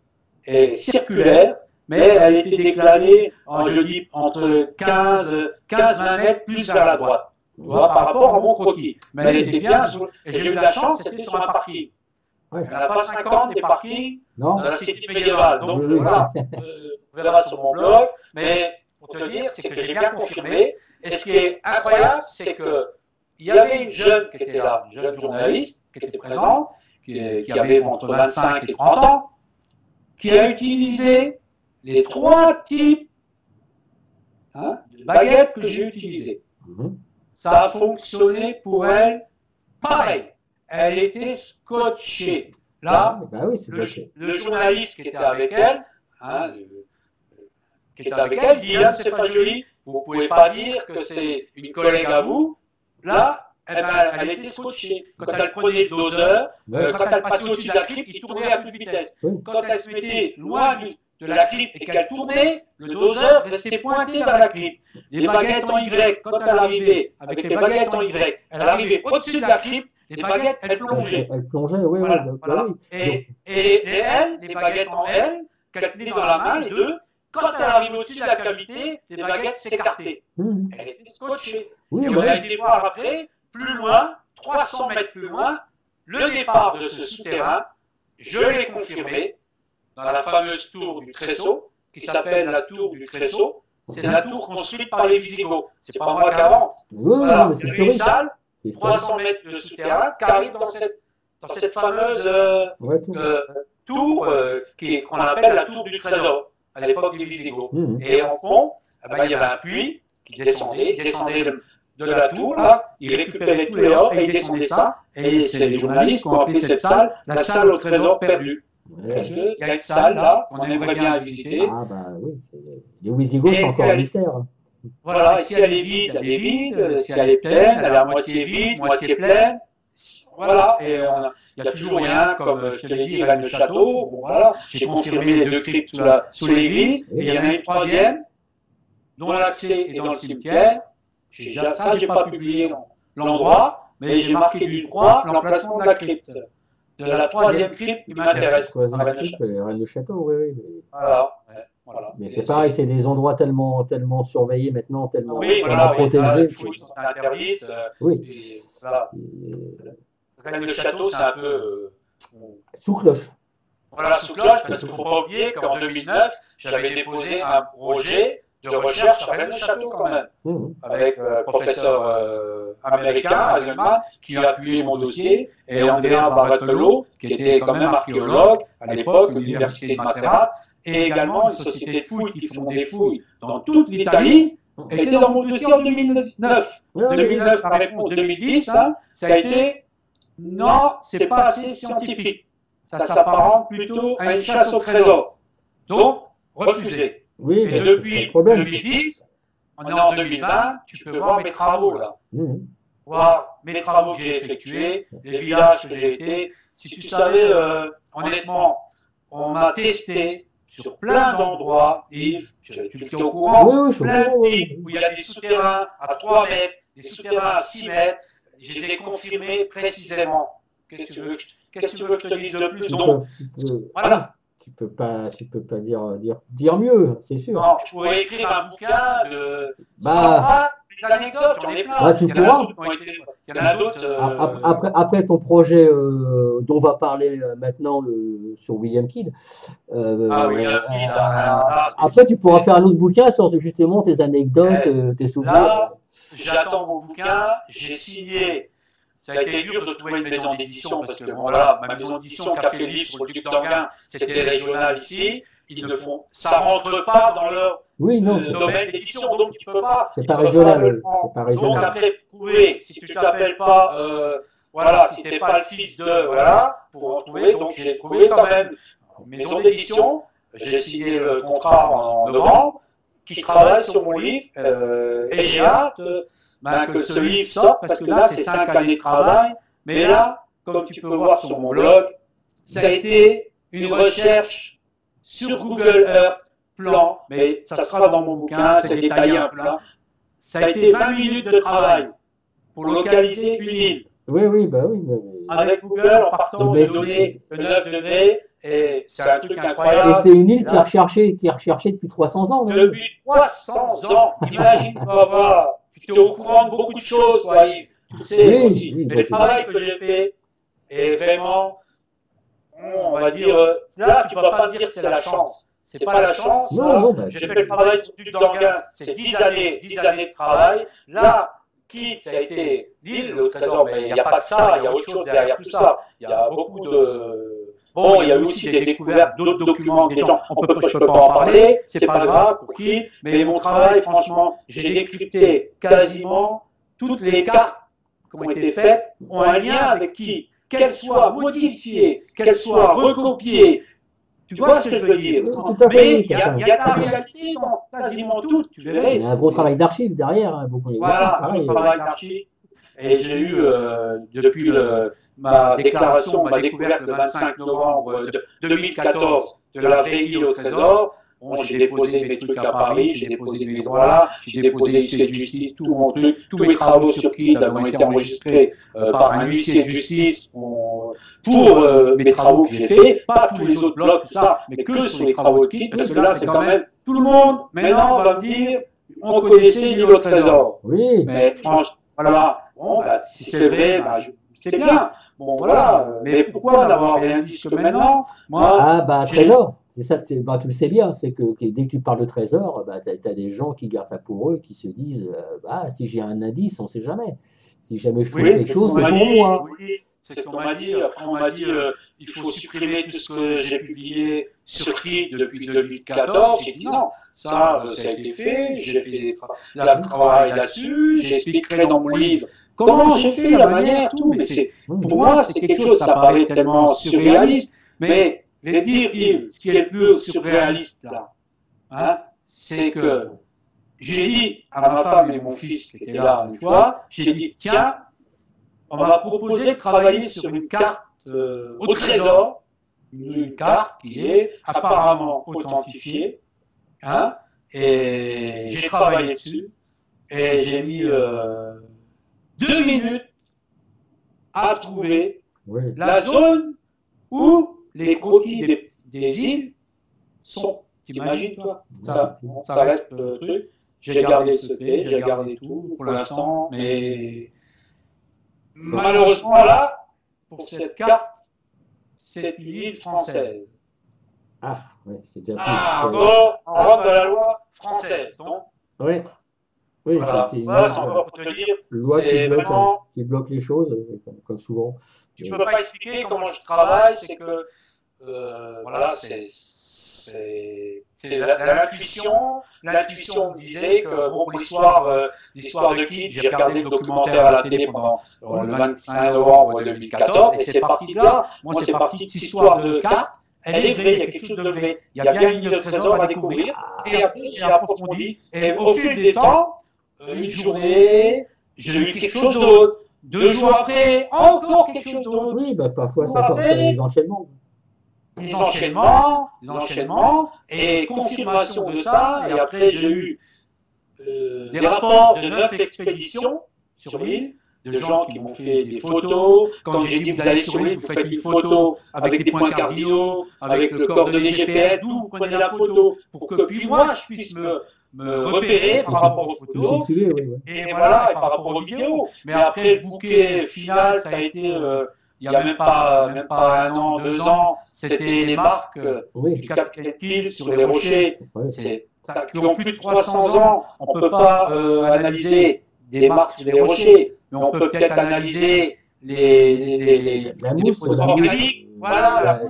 et circulaire. Mais elle était déclarée, je dis, entre 15-20 mètres plus vers la droite, tu vois, par rapport à mon croquis. Mais elle était bien, et j'ai eu la chance, c'était sur un parking. Il n'y en a pas 50 des parkings dans la cité médiévale. Donc voilà, vous verrez sur mon blog. Mais pour te dire, c'est que j'ai bien confirmé. Et ce qui est incroyable, c'est qu'il y avait une jeune qui était là, une jeune journaliste qui était présente, qui avait entre 25 et 30 ans. qui a utilisé les 3 types de baguettes que j'ai utilisées. Ça a fonctionné pour elle pareil. Elle était scotchée. Là, le journaliste qui était avec elle, dit c'est pas joli, vous ne pouvez pas dire que c'est une collègue à vous. Là, elle était scotchée. Quand elle prenait le doseur, quand elle passait au-dessus de la crypte, il tournait à toute vitesse. Quand elle se mettait loin de la crypte et qu'elle tournait, le doseur restait pointé vers la crypte. Les baguettes en Y, quand elle arrivait avec les baguettes en Y, elle arrivait au-dessus de la crypte, les baguettes, elles plongeaient. Elles plongeaient, oui. Voilà, voilà. Et les baguettes en L, qu'elle tenait dans la main, les deux, quand elle arrivait au-dessus de la cavité, les baguettes s'écartaient. Elle était scotchée. Et on a été voir après, plus loin, 300 mètres plus loin, le départ de ce souterrain, je l'ai confirmé dans la fameuse tour du Creusot, qui s'appelle la tour du Creusot. C'est la tour construite par les Visigoths. C'est pas moi qui invente. Voilà, c'est une salle, 300 mètres de souterrain, qui arrive dans cette fameuse tour qu'on appelle la tour du Trésor, à l'époque des Visigoths. Et en fond, il y avait un puits qui descendait de la tour, là, il récupérait tous les or et il descendait ça. Et c'est les journalistes qui ont appelé cette salle la salle au trésor perdu. Parce qu'il y a une salle là qu'on aimerait bien visiter. Ah bah oui, les Visigoths c'est encore un mystère. Voilà, si elle est vide, elle est vide. Si elle est pleine, elle est à moitié vide, moitié pleine. Voilà, et il y a toujours rien, comme je te l'ai dit, il règne le château. Bon, voilà, j'ai confirmé les 2 cryptes sous l'église, et il y en a une troisième, dont l'accès est dans le cimetière. Ça, j'ai pas publié l'endroit, mais j'ai marqué d'une croix l'emplacement de la crypte. De la 3e crypte qui m'intéresse. 3e crypte, Rennes le Château, oui. Voilà. Mais c'est pareil, c'est des endroits tellement surveillés maintenant, tellement protégés. Les fouilles sont interdites. Rennes le Château, c'est un peu sous cloche. Voilà, sous cloche, parce qu'il ne faut pas oublier qu'en 2009, j'avais déposé un projet de recherche à Rennes le Château quand même, avec le professeur américain, Hazelman, qui a appuyé mon dossier, et Andrea Bartolo, qui était quand même archéologue à l'époque, l'université de Macerata, et également une société de fouilles qui font des fouilles dans toute l'Italie, était dans mon dossier en 2009. 2009, la réponse 2010, ça a été non, c'est pas assez scientifique. Ça s'apparente plutôt à une chasse au trésor. Donc, refusé. Oui, et depuis 2010, on est en 2020, tu peux voir mes travaux là. Voir mes travaux que j'ai effectués, les villages que j'ai été. Si tu savais, honnêtement, on m'a testé sur plein d'endroits, Yves, tu es au courant, plein de sites où il y a des souterrains à 3 mètres, des souterrains à 6 mètres, je les ai confirmés précisément. Qu'est-ce que tu veux que je te dise de plus? Donc, voilà. Tu peux pas dire mieux, c'est sûr. Non, je pourrais écrire un bouquin de des anecdotes, j'en ai plein. Tu pourras. Il y en a d'autres. Après ton projet dont on va parler maintenant sur William Kidd. Après, tu pourras faire un autre bouquin sur justement tes anecdotes, tes souvenirs. Là, j'attends mon bouquin, j'ai signé. Ça a été dur de trouver une maison d'édition parce que voilà, ma maison d'édition qui a fait le livre sur le duc d'Enghien, c'était régional ici. Ça rentre pas dans leur domaine d'édition, donc tu peux pas. C'est pas régional. C'est pas régional. Donc après, prouver, si tu t'appelles pas, si t'es pas le fils de, pour en trouver. Donc j'ai trouvé quand même une maison d'édition. J'ai signé le contrat en novembre, qui travaille sur mon livre, et j'ai hâte. Que ce livre sorte, parce que là, c'est 5 années de travail, mais là, comme tu peux voir sur mon blog, ça a été une recherche sur Google Earth, plan, mais ça sera dans mon bouquin, c'est détaillé un plan. Ça a été 20 minutes de travail pour localiser une île. Oui. Avec Google, en partant de données de 9 degrés, et c'est un truc incroyable. Et c'est une île qui est recherchée depuis 300 ans. Depuis 300 ans, imagine, papa. Tu es au courant de beaucoup de choses, toi, Yves. Tu sais aussi. Mais le travail que j'ai fait est vraiment, on va dire, là, tu ne vas pas me dire que c'est la chance. C'est pas la chance. Non, j'ai fait le travail sur le duc d'Enghien, c'est 10 années de travail. Là, ça a été l'île, le trésor, mais il n'y a pas que ça, il y a autre chose derrière tout ça. Il y a beaucoup Bon, il y a eu aussi des découvertes d'autres documents des gens. Je peux pas en parler, c'est pas grave pour qui, mais mon travail, franchement, j'ai décrypté quasiment toutes les cartes qui ont été faites ont un lien avec qui, qu'elles soient modifiées, qu'elles soient recopiées. Tu vois ce que je veux dire? Oui, tout à fait, Mais oui, il y a la réalité dans quasiment toutes, tu verrais. il y a un gros travail d'archives derrière, hein, beaucoup. Voilà, Pareil. un travail d'archives. Et j'ai eu, depuis ma déclaration, ma découverte le 25 novembre 2014 de la vraie île au trésor, bon, j'ai déposé mes trucs à Paris, j'ai déposé mes droits là, j'ai déposé l'huissier de justice, tout mon truc, tous mes travaux sur Kid ont été enregistrés par un huissier de justice pour mes travaux que j'ai faits, pas tous les autres blocs, tout ça, mais que sur les travaux de Kid, parce que là, c'est quand même tout le monde, maintenant, va me dire, on connaissait l'île au trésor. Oui. Mais franchement, voilà, bon, bah, si c'est vrai, bah, c'est bien. Bon, voilà, mais pourquoi n'avoir rien dit que maintenant? Moi, ah, bah, trésor. C'est ça, bah, tu le sais bien, c'est que dès que tu parles de trésor, bah, tu as des gens qui gardent ça pour eux, qui se disent bah, si j'ai un indice, on ne sait jamais. Si jamais je trouve quelque chose, c'est pour moi. Oui, c'est ce qu'on m'a dit. Après, on m'a dit il faut supprimer tout ce que j'ai publié sur Kid depuis 2014. J'ai dit non, ça a été fait, j'ai fait le travail là-dessus, j'expliquerai dans mon livre comment j'ai fait, la manière, tout. Mais pour moi, c'est quelque chose, ça paraît tellement surréaliste, mais je vais dire, ce qui est le plus surréaliste là, hein, c'est que j'ai dit à ma femme et mon fils qui étaient là une fois, j'ai dit, tiens, on m'a proposé de travailler sur une carte au trésor, une carte qui est apparemment authentifiée, hein, et j'ai travaillé dessus, et j'ai mis 2 minutes à trouver la zone où les croquis des îles sont. T'imagines, toi? Ça reste le truc. J'ai gardé ce secret, j'ai gardé tout pour l'instant, mais malheureusement là, pour cette carte, c'est une île française. Ah, oui, c'est déjà plus. Ah, bon, on rentre dans la loi française, non? Oui. Oui, voilà. c'est une loi qui bloque les choses, comme souvent. Je ne peux pas expliquer comment je travaille, c'est que voilà, c'est l'intuition. L'intuition me disait que bon, pour l'histoire de Kid, j'ai regardé le documentaire à la télé pendant le 25 novembre 2014, et c'est parti de là. Moi, c'est parti de cette histoire de carte. Elle est vraie, il y a quelque chose de vrai. Il y a bien une île de trésor à découvrir. Et après, j'ai approfondi. Et au fil des temps, une journée, j'ai eu quelque chose d'autre. 2 jours après, encore quelque chose d'autre. Oui, bah, parfois, ça sort des enchaînements. Des enchaînements, et confirmation de ça. Et après, j'ai eu des rapports de 9 expéditions sur l'île, de gens qui m'ont fait des photos. Quand j'ai dit, vous allez sur l'île, vous faites une photo avec des points cardinaux, avec le coordonnées GPS, d'où vous prenez la photo, pour que puis moi, je puisse me repérer par rapport aux photos, et voilà, et par rapport aux vidéos. Mais après, le bouquet final, ça a été, il n'y a même pas 1 an, 2 ans, c'était les marques du Capitaine Kidd sur les rochers, qui ont plus de 300 ans. On ne peut pas analyser des marques sur les rochers, mais on peut peut-être analyser la mousse,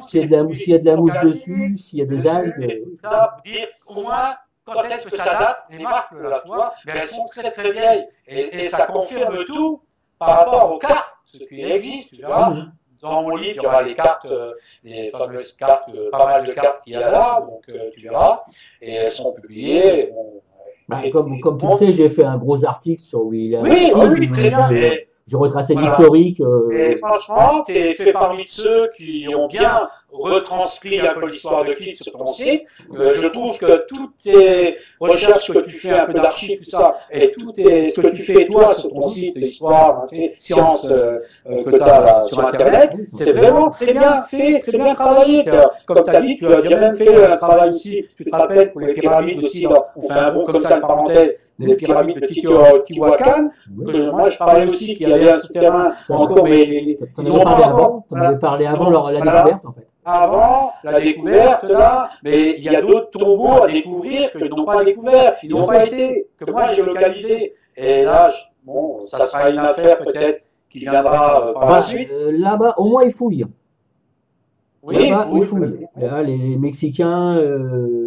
s'il y a de la mousse dessus, s'il y a des algues. Ça veut dire au moins quand est-ce que ça date, les marques là, tu vois, mais elles sont très très vieilles. Et ça confirme tout par rapport aux cartes, ce qui existe, tu verras. Dans mon livre, il y aura les cartes, les fameuses cartes, pas mal de cartes qu'il y a là, donc tu verras, et elles sont publiées. Bon, comme tu le sais, j'ai fait un gros article sur William. Oui, très bien. J'ai retracé l'historique. Et franchement, tu es fait parmi ceux qui ont bien retranscrit un peu l'histoire de Kid sur ton site. Je trouve que toutes tes recherches que tu fais, un peu d'archives, tout ça, et tout ce que tu fais toi sur ton site, histoire, sciences que tu as sur Internet, c'est vraiment très bien fait, très bien travaillé. Comme tu as dit, tu as même fait un travail aussi, tu te rappelles, pour les pyramides aussi, on fait un bon comme ça, une parenthèse, les pyramides de Teotihuacan, que moi je parlais aussi qu'il y avait un souterrain encore, mais t'en avais parlé avant la découverte en fait. Avant la découverte là, mais il y a d'autres tombeaux à découvrir qu'ils n'ont pas découvert, ils n'ont pas été, que moi j'ai localisé. Et là, bon, ça sera une affaire peut-être qui viendra par la suite. Là-bas, au moins ils fouillent. Oui, Là-bas, ils oui, fouillent. Là, les Mexicains,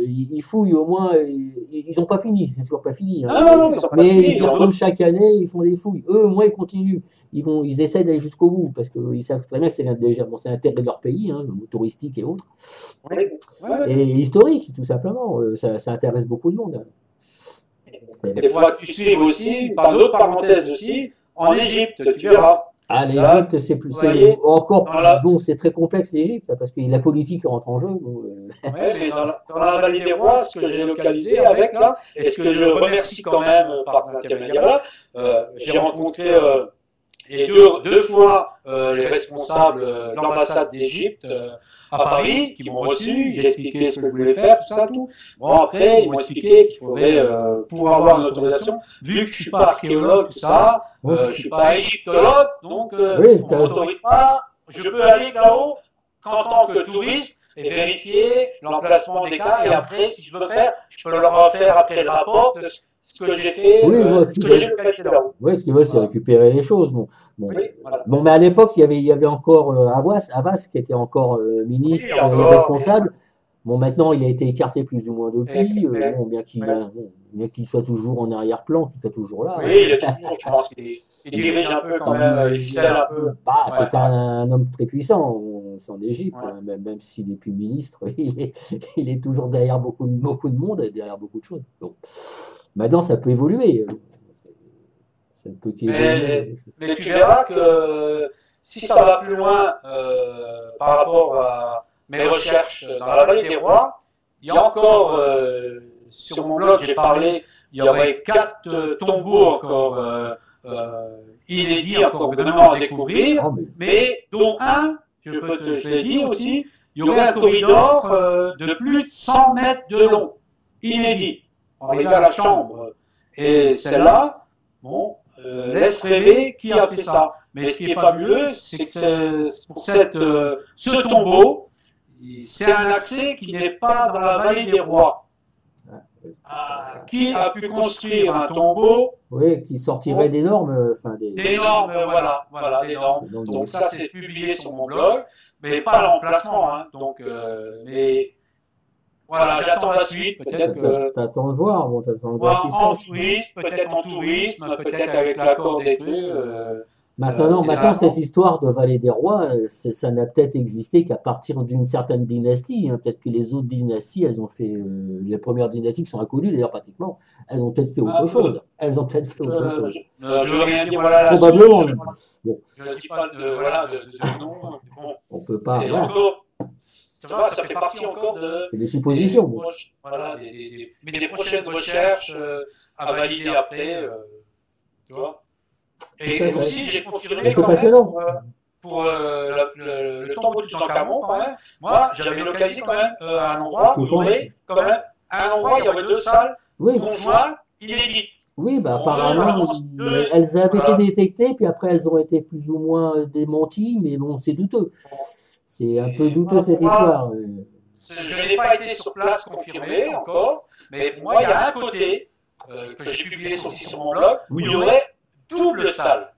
ils fouillent au moins. Ils n'ont pas fini, c'est toujours pas fini, hein, non, non, non, ils n'ont pas mais fini, ils y ils ont retournent d'autres. chaque année, ils font des fouilles. Eux, au moins, ils continuent. Ils essaient d'aller jusqu'au bout parce qu'ils savent très bien que déjà, bon, c'est l'intérêt de leur pays, hein, touristique et autres, Oui, ouais. et historique, tout simplement. Ça intéresse beaucoup de monde, hein. Mais bon. Il faudra que tu suives aussi, par d'autres parenthèses aussi, en Égypte, tu verras. Ah, Là, l'Égypte, c'est plus, vous c'est voyez, encore dans la, bon, c'est très complexe l'Égypte parce que la politique rentre en jeu. Bon, ouais, mais dans la vallée des rois, ce que j'ai localisé avec là, et ce que je remercie quand même par l'intermédiaire là, j'ai rencontré et deux fois les responsables de l'ambassade d'Égypte à Paris qui m'ont reçu, j'ai expliqué ce que je voulais faire, tout ça, tout. Bon, après, ils m'ont expliqué qu'il faudrait, pour avoir une autorisation, vu que je suis pas archéologue, tout ça, je suis pas égyptologue, donc oui, on m'autorise pas, je peux aller là-haut qu'en tant que touriste et vérifier l'emplacement des cas, et après, si je veux faire, je peux leur faire après le rapport de ce que j'ai fait, oui, moi, ce que j'ai localisé là-haut. ouais, ce qu'ils veulent, c'est Voilà. récupérer les choses. Bon, bon, Oui, voilà. bon, mais à l'époque, il y avait encore Havas qui était encore Oui, ministre et encore, responsable. Bon, maintenant, il a été écarté plus ou moins depuis. mais, Bon, bien qu'il soit toujours en arrière-plan, qu'il soit toujours là, oui, hein. il est toujours, je pense, il dirige un peu quand même, il ficelle un peu. Bah, Ouais, c'est un homme très puissant, c'est en Égypte, ouais. hein, même s'il n'est plus ministre, il est toujours derrière beaucoup de monde et derrière beaucoup de choses. Donc, maintenant, ça peut évoluer. Ça ne peut Mais, qu'évoluer. mais tu verras que si ça va plus loin par rapport à mes recherches dans la vallée des rois, il y a encore, sur mon blog, j'ai parlé, il y aurait 4 tombeaux encore inédits, encore vraiment à découvrir, Ah, mais mais dont un, je l'ai dit aussi, il y aurait un corridor de plus de 100 mètres de long, inédit. On arrive à la chambre. Et celle-là, bon, laisse rêver qui a fait ça. Mais ce qui est fabuleux, c'est que pour ce tombeau, c'est un accès qui n'est pas dans la vallée des rois. Qui a pu construire un tombeau oui, qui sortirait des normes, enfin des normes, voilà, des normes. Donc ça, c'est publié sur mon blog, mais pas l'emplacement. Hein. Donc, mais voilà, j'attends la suite. Peut-être que t'attends de voir, bon, t'attends de voir ce qui se en passe. tourisme, peut-être en tourisme, peut-être avec l'accord des trucs. Maintenant, cette histoire de Vallée des Rois, ça n'a peut-être existé qu'à partir d'une certaine dynastie, hein. Peut-être que les autres dynasties, elles ont fait, les premières dynasties qui sont inconnues d'ailleurs pratiquement, elles ont peut-être fait autre chose. Elles ont peut-être fait autre chose. Je veux rien dire, voilà, Probablement. Bon. Je ne dis pas voilà, de nom. Bon, On peut pas. c'est Voilà. encore, tu vois, ça fait partie encore de. C'est des suppositions. Bon. Voilà, mais des prochaines recherches à valider après, tu vois. Et aussi, j'ai confirmé c'est quand même passionnant. pour le tombeau de Toutankhamon, quand même. Moi, j'avais localisé quand même un endroit où il y aurait quand même un endroit, il y aurait 2 salles Oui. conjointes inédites. Oui, bah, apparemment, elles avaient été détectées, puis après elles ont été plus ou moins démenties, mais bon, c'est douteux. C'est un peu douteux cette histoire. Je n'ai pas été sur place confirmé encore, mais pour moi, il y a un côté que j'ai publié aussi sur mon blog où il y aurait double salle.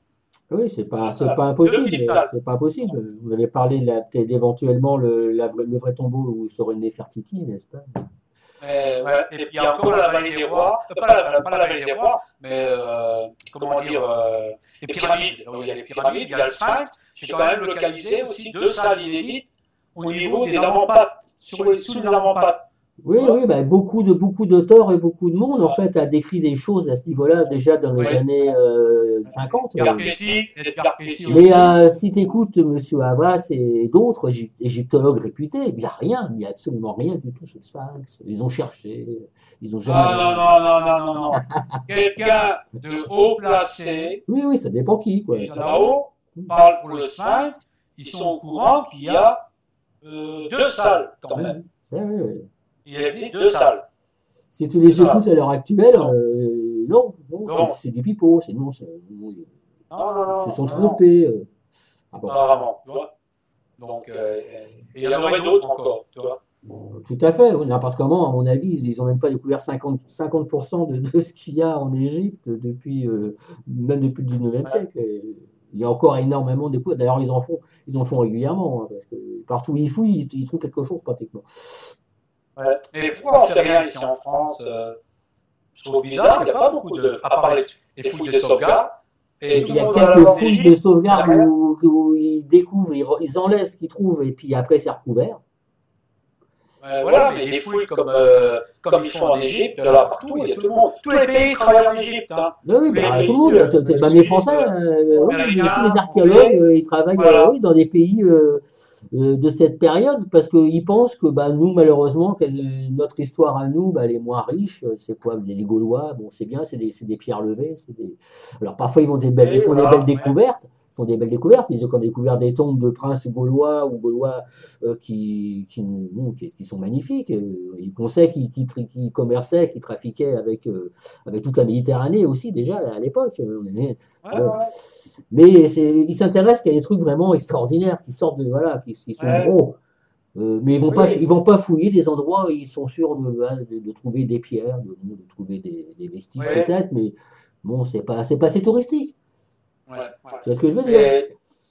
Oui, c'est pas impossible. C'est pas impossible. Vous avez parlé peut-être d'éventuellement le vrai tombeau où serait Néfertiti, n'est-ce pas? Ouais. Et puis il y a encore la vallée des rois, pas la vallée des rois, mais comment dire, les pyramides. Là où il y a les pyramides, il y a le sphinx. J'ai quand même localisé aussi 2 salles inédites au niveau des avant-pattes, sous les avant-pattes. Oui, bah, beaucoup d'auteurs et beaucoup de monde en fait a décrit des choses à ce niveau-là déjà dans les années 50. Mais si tu écoutes Monsieur Havas et d'autres égyptologues réputés, il n'y a rien, il n'y a absolument rien du tout sur le Sphinx. Ils ont cherché, ils ont jamais. Non. Quelqu'un de haut placé. Oui, ça dépend qui, quoi. Là-haut, parle pour le Sphinx, ils sont au courant qu'il y a 2 salles quand même. Oui. Il existe 2 salles. Si tu les écoutes à l'heure actuelle, non, c'est du pipeau, c'est non, ils se sont trompés. Apparemment, tu vois. Donc, il y en aurait d'autres encore, tu vois. Tout à fait, n'importe comment, à mon avis, ils n'ont même pas découvert 50% de ce qu'il y a en Égypte même depuis le 19e siècle. Il y a encore énormément de découvertes. D'ailleurs, ils en font régulièrement, hein, parce que partout où ils fouillent, ils trouvent quelque chose pratiquement. Ouais. Mais pourquoi on ne fait rien ici en France je trouve bizarre, il n'y a pas beaucoup de. À part les fouilles de sauvegarde. Et il y a quelques fouilles de sauvegarde où ils découvrent, ils enlèvent ce qu'ils trouvent, et puis après, c'est recouvert. Voilà, mais les fouilles comme ils font en Égypte, là, partout, il y a tout le monde. Tous les pays travaillent en Égypte. Hein. Oui, bah, tout le monde, même les Français, oui, tous les archéologues, ils travaillent oui, dans des pays de cette période, parce qu'ils pensent que bah, nous, malheureusement, que notre histoire à nous, bah, elle est moins riche. C'est quoi, les Gaulois, bon, c'est bien, c'est des pierres levées. Alors parfois, ils font des belles découvertes. Font des belles découvertes. Ils ont comme découvert des tombes de princes gaulois ou gaulois qui sont magnifiques. On sait qu'ils commerçaient, qu'ils trafiquaient avec toute la Méditerranée aussi déjà à l'époque. Mais ils s'intéressent qu'à des trucs vraiment extraordinaires qui sortent qui sont gros. Mais ils vont pas fouiller des endroits où ils sont sûrs de trouver des pierres, de trouver des vestiges peut-être, mais bon, c'est pas assez touristique. Tu vois ce que je veux dire?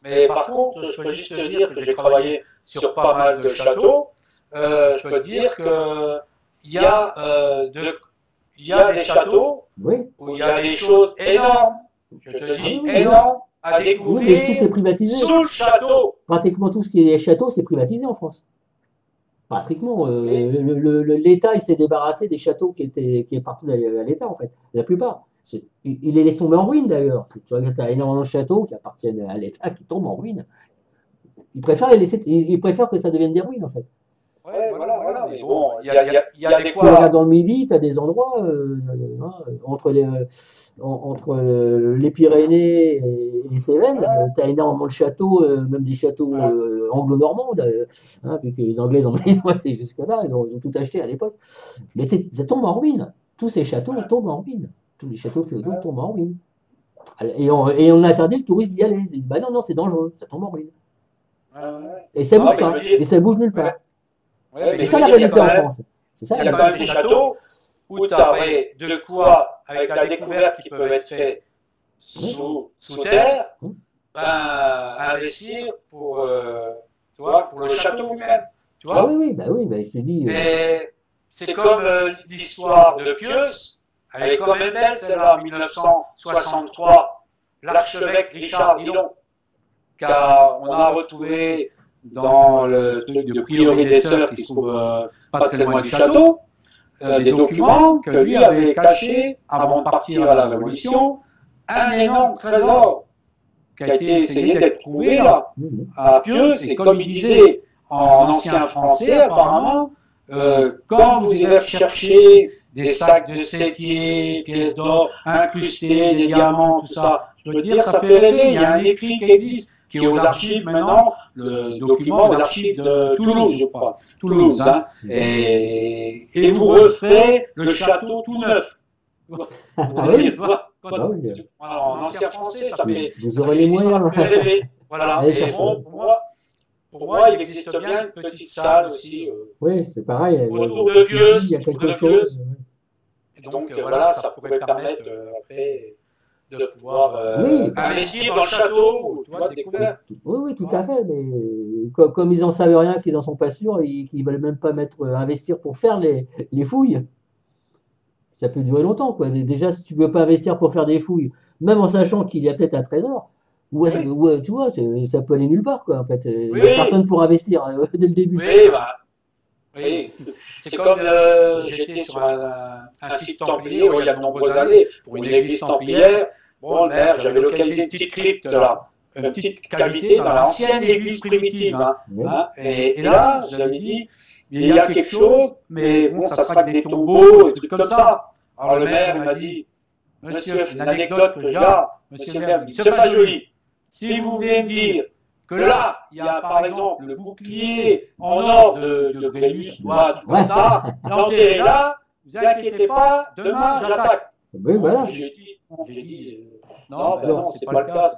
Mais par contre, je peux juste te dire que j'ai travaillé sur pas mal de châteaux. Je peux te dire qu'il y a des châteaux où il y a des choses énormes. Je te dis énormes à découvrir. Oui, mais tout est privatisé. Sous le château. Pratiquement tout ce qui est château, c'est privatisé en France. Pratiquement, l'État il s'est débarrassé des châteaux qui appartenaient à l'État en fait, la plupart. Il les laisse tomber en ruine d'ailleurs. Tu regardes, tu as énormément de châteaux qui appartiennent à l'État qui tombent en ruine. Ils préfèrent que ça devienne des ruines en fait. Ouais, voilà. Mais bon, il y a des quoi. Tu regardes dans le Midi, tu as des endroits entre les Pyrénées et les Cévennes, tu as énormément de châteaux, même des châteaux anglo-normands, vu que les Anglais ont été jusque-là, ils ont tout acheté à l'époque. Mais ça tombe en ruine. Tous ces châteaux tombent en ruine. Tous les châteaux féodaux tombent en ruine. Et on interdit le touriste d'y aller. Bah non, c'est dangereux, ça tombe en ruine. Et ça bouge pas. Et ça bouge nulle part. C'est ça la réalité en France. Il y a quand même des châteaux où tu as de quoi, avec la découverte qui peuvent être faits sous terre, investir pour le château lui-même. Tu vois? Oui, je te dis. Mais c'est comme l'histoire de Pieux. Elle est quand même belle, celle-là, en 1963, l'archevêque Richard Guidon, car on a retrouvé dans le truc de prieuré des sœurs qui se trouve pas très loin du château, des documents que lui avait cachés avant de partir à la Révolution, un énorme trésor qui a été essayé d'être trouvé là, à Pieux, et comme il disait en ancien français, apparemment, quand vous irez chercher des sacs de sétier, pièces d'or incrustées, des diamants, tout ça. Je peux te dire, ça fait rêver. Il y a un écrit qui existe, qui est aux archives maintenant, le document aux archives de Toulouse, je crois. Toulouse, hein. Et vous referez le château tout neuf. En ancien français, ça fait. Vous aurez les moyens. Voilà. Et bon, pour moi, il existe bien une petite salle aussi. Oui, c'est pareil. Autour de Pieux, il y a quelque chose. Donc voilà, ça pourrait permettre après de pouvoir investir dans le château, tu vois, découvrir. Oui, tout à fait. Mais comme ils n'en savent rien, qu'ils n'en sont pas sûrs, et qu'ils ne veulent même pas investir pour faire les fouilles, ça peut durer longtemps, quoi. Déjà, si tu ne veux pas investir pour faire des fouilles, même en sachant qu'il y a peut-être un trésor, tu vois, ça peut aller nulle part, quoi, en fait. Il n'y a personne pour investir dès le début. Oui, c'est comme j'étais sur un site templier il y a de nombreuses années, pour une église templière. Bon, j'avais localisé une petite crypte là, une petite cavité dans l'ancienne église primitive. Et là, j'avais dit, il y a quelque chose, mais bon, ça sera que des tombeaux, des trucs comme ça. Alors le maire m'a dit, monsieur, une anecdote que je garde, monsieur le maire, c'est pas joli. Si vous voulez me dire que là, il y a par exemple le bouclier en or de Brennus, comme ça, enterré là, vous inquiétez pas, demain j'attaque. Oui, voilà. J'ai dit, non, ben Non, non, c'est pas le cas.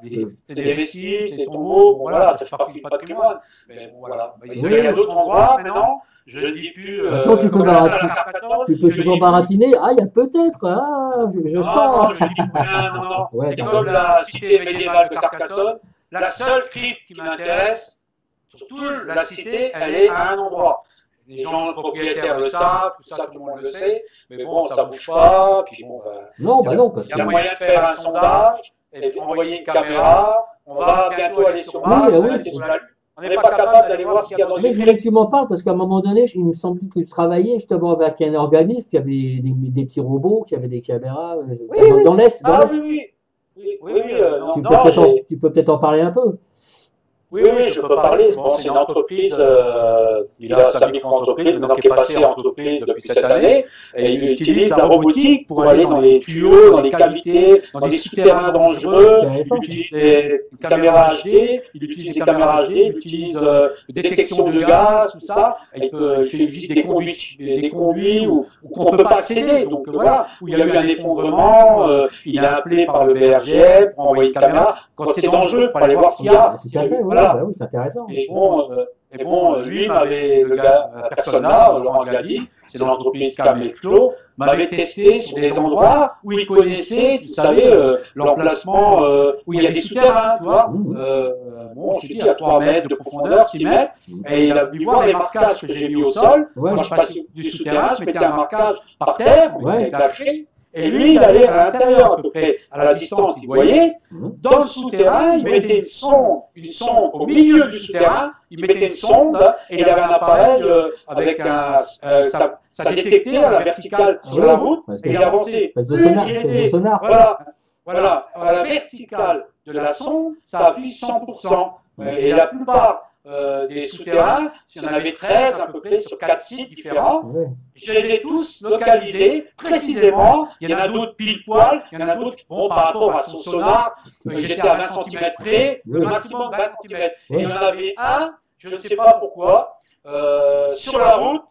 C'est des vestiges, c'est des tombeaux, bon voilà, ça fait partie du patrimoine. Mais bon, voilà. Il y a d'autres endroits, maintenant, je ne dis plus. Maintenant, tu peux comme la salle à Carcassonne, tu peux je toujours dis plus. baratiner. Ah, il y a peut-être. Ah, je Non, sens. non, je dis plus rien, non, non. Ouais, C'est t'as comme raison. la cité médiévale de Carcassonne. La seule crypte qui m'intéresse, sur toute la cité, elle est à un endroit. Les gens propriétaires le savent, tout ça, tout le monde le sait. Mais bon, ça bouge pas. Puis bon, Non, bah non, parce il y que. a moyen de faire un sondage et puis envoyer une caméra. On va bientôt aller sur Mars. Oui, oui, c'est sur la Lune. On n'est pas capable d'aller voir ce qu'il y a dans Mais une je voulais crypte. que tu m'en parles parce qu'à un moment donné, il me semblait que tu travaillais justement avec un organisme qui avait des petits robots, qui avait des caméras dans l'Est. Dans Ah l'Est. non, Tu peux non, tu peux peut-être en parler un peu. Oui, je peux parler. Bon, c'est une entreprise, il a sa micro-entreprise, maintenant qui est passée en entreprise depuis cette année, et il utilise la robotique pour aller dans les tuyaux, dans les cavités, dans des souterrains dangereux. Il utilise des caméras HD, il utilise des caméras HD, il utilise détection de gaz, tout ça. Il fait visite des conduits où qu'on ne peut pas accéder. Donc voilà, où il y a eu un effondrement, il est appelé par le BRGM pour envoyer une caméra quand c'est dangereux pour aller voir ce qu'il y a. Ah, tout à fait, Voilà. bah oui, c'est intéressant. Et bon, lui m'avait, la personne là, Laurent Gadi, c'est dans l'entreprise Camelflo, m'avait testé sur des endroits où il connaissait, vous savez, l'emplacement où il y a des souterrains, tu vois. Bon, je te dis, à 3 mètres de profondeur, 6 mètres, et il a pu voir les marquages que j'ai mis au sol. Ouais. Moi, je passais du souterrain, je mettais un marquage par terre, Ouais. il était caché. Et lui, il allait à l'intérieur, à peu près, à la distance, il voyait. Dans le souterrain, il mettait une sonde au milieu du souterrain, il mettait une sonde, et il avait un appareil avec ça détectait à la verticale sur la route, et il avançait. Espèce de sonar. Voilà, à la verticale de la sonde, ça affiche 100%. Et la plupart des souterrains, il y en avait 13 à peu près sur 4 sites différents. Ouais. Je les ai tous localisés précisément. Il y en a d'autres pile poil, il y en a d'autres bon, par rapport à son sonar. J'étais à 20 cm près, le maximum 20 cm. Et il y en avait un, je ne sais pas pourquoi, sur la route,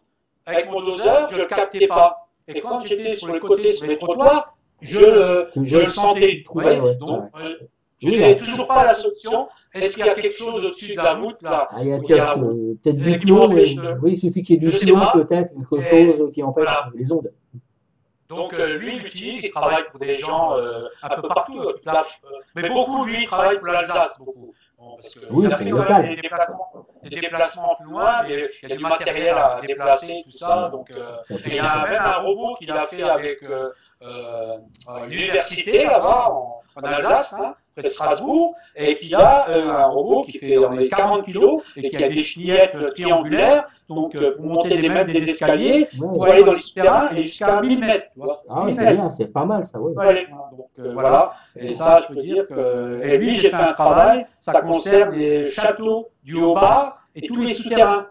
avec mon doseur, je ne le captais pas. Et quand j'étais sur le côté, sur les trottoirs, je le sentais. Donc, je n'ai toujours pas la solution. Est-ce qu'il y a quelque chose au-dessus de la voûte là? Ah, il y a peut-être du plomb. Oui, il suffit qu'il y ait du plomb, peut-être, quelque chose qui empêche les ondes. Donc lui, il l'utilise, il travaille pour des gens un peu partout, mais beaucoup, lui, il travaille pour l'Alsace, beaucoup. Bon, parce que oui, c'est local. Des déplacements plus loin, mais il y a du matériel à déplacer, tout ça. Donc, et il y a même un robot qu'il a fait avec l'université là-bas, en Alsace, hein, près de Strasbourg, et qui a un robot qui fait 40 kilos et qui a des chenillettes triangulaires, donc pour monter même des escaliers, pour aller dans les souterrains et jusqu'à 1000 mètres. Tu vois, ah oui, c'est bien, c'est pas mal ça, oui. Donc voilà, et ça, je peux dire que. Et lui, j'ai fait un travail, ça concerne les châteaux du Haut-Bar et tous les souterrains.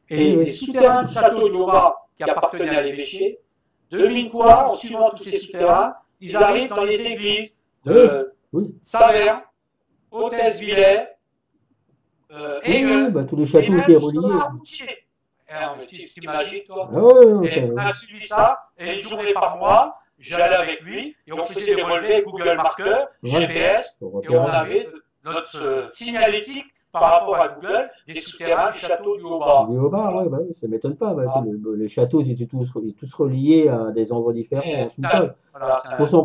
Et les souterrains du château du Haut-Bar qui appartenaient à l'évêché, devine quoi, en suivant tous ces souterrains, ils arrivent dans les églises de Saverne, Hôtesse-Villers, et tous les châteaux étaient reliés. C'est magique, toi. On a suivi ça, et une journée par mois, j'allais avec lui, et on faisait des relevés Google Marker, GPS, et on avait notre signalétique par rapport à Google des souterrains du château du Haut-Bar. Du Haut-Bar, oui, ça ne m'étonne pas. Les châteaux étaient tous reliés à des endroits différents en sous-sol.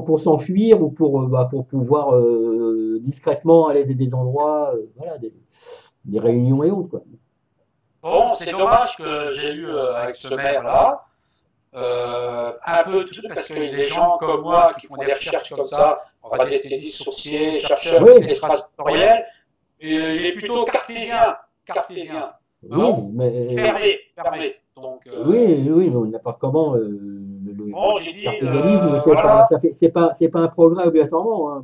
Pour s'enfuir ou pour pouvoir discrètement aller des endroits, des réunions et autres, quoi. Bon, c'est dommage que j'ai eu avec ce maire-là un peu de trucs, parce que les gens comme moi qui font des recherches comme ça, radiesthésistes sourciers, chercheurs extrasensoriels, il est plutôt cartésien. Oui, mais fermé. Donc, oui, mais n'importe comment. Le cartésianisme, c'est pas un progrès obligatoirement. Hein.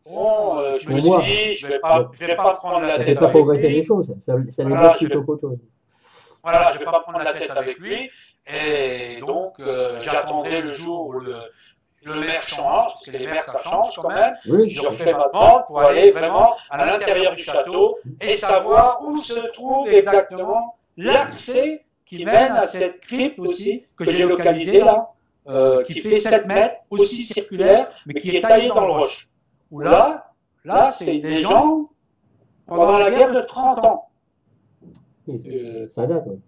Je me suis dit, je vais pas prendre la tête. Ça fait pas progresser les choses. Ça les bloque plutôt qu'autre chose. Voilà, je vais pas prendre la tête avec lui. Et donc, j'attendrai le jour où le maire change, parce que les maires, ça change quand même. Oui. Je refais ma demande pour aller vraiment à l'intérieur du château et savoir où se trouve exactement l'accès qui mène à cette crypte aussi que j'ai localisée là. qui fait 7 mètres, aussi circulaire, mais qui est taillé dans le roche. Où là, c'est des gens pendant la guerre de 30 ans. Ça date, oui.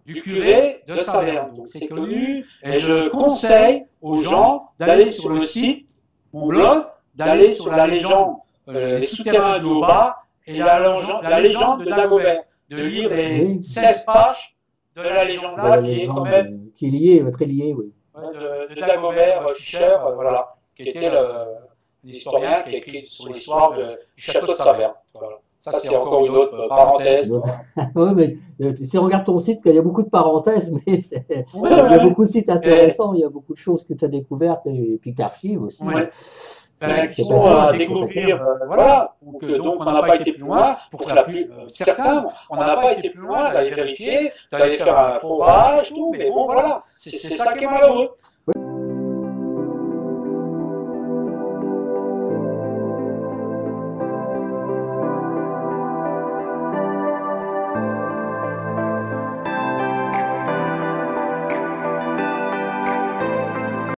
Du curé de Saverne. Donc c'est connu, et je conseille aux gens d'aller sur le site, mon blog, d'aller sur la légende, les souterrains du Haut-Bas et la légende de Dagobert, de lire les 16 pages de la légende-là, qui est quand même qui est liée, très liée, oui. de Dagobert Fischer, voilà, qui était l'historien qui a écrit sur l'histoire du château de Saverne. Voilà. Ça, c'est encore une autre parenthèse. Oui, mais si on regarde ton site, il y a beaucoup de parenthèses, mais il y a beaucoup de sites intéressants, il y a beaucoup de choses que tu as découvertes et puis que tu archives aussi. Ouais. C'est pas à découvrir, voilà. Donc, on n'a pas été plus loin. Pour certains, on n'a pas été plus loin d'aller vérifier, d'aller faire un forage, tout, mais bon, voilà. C'est ça qui est malheureux.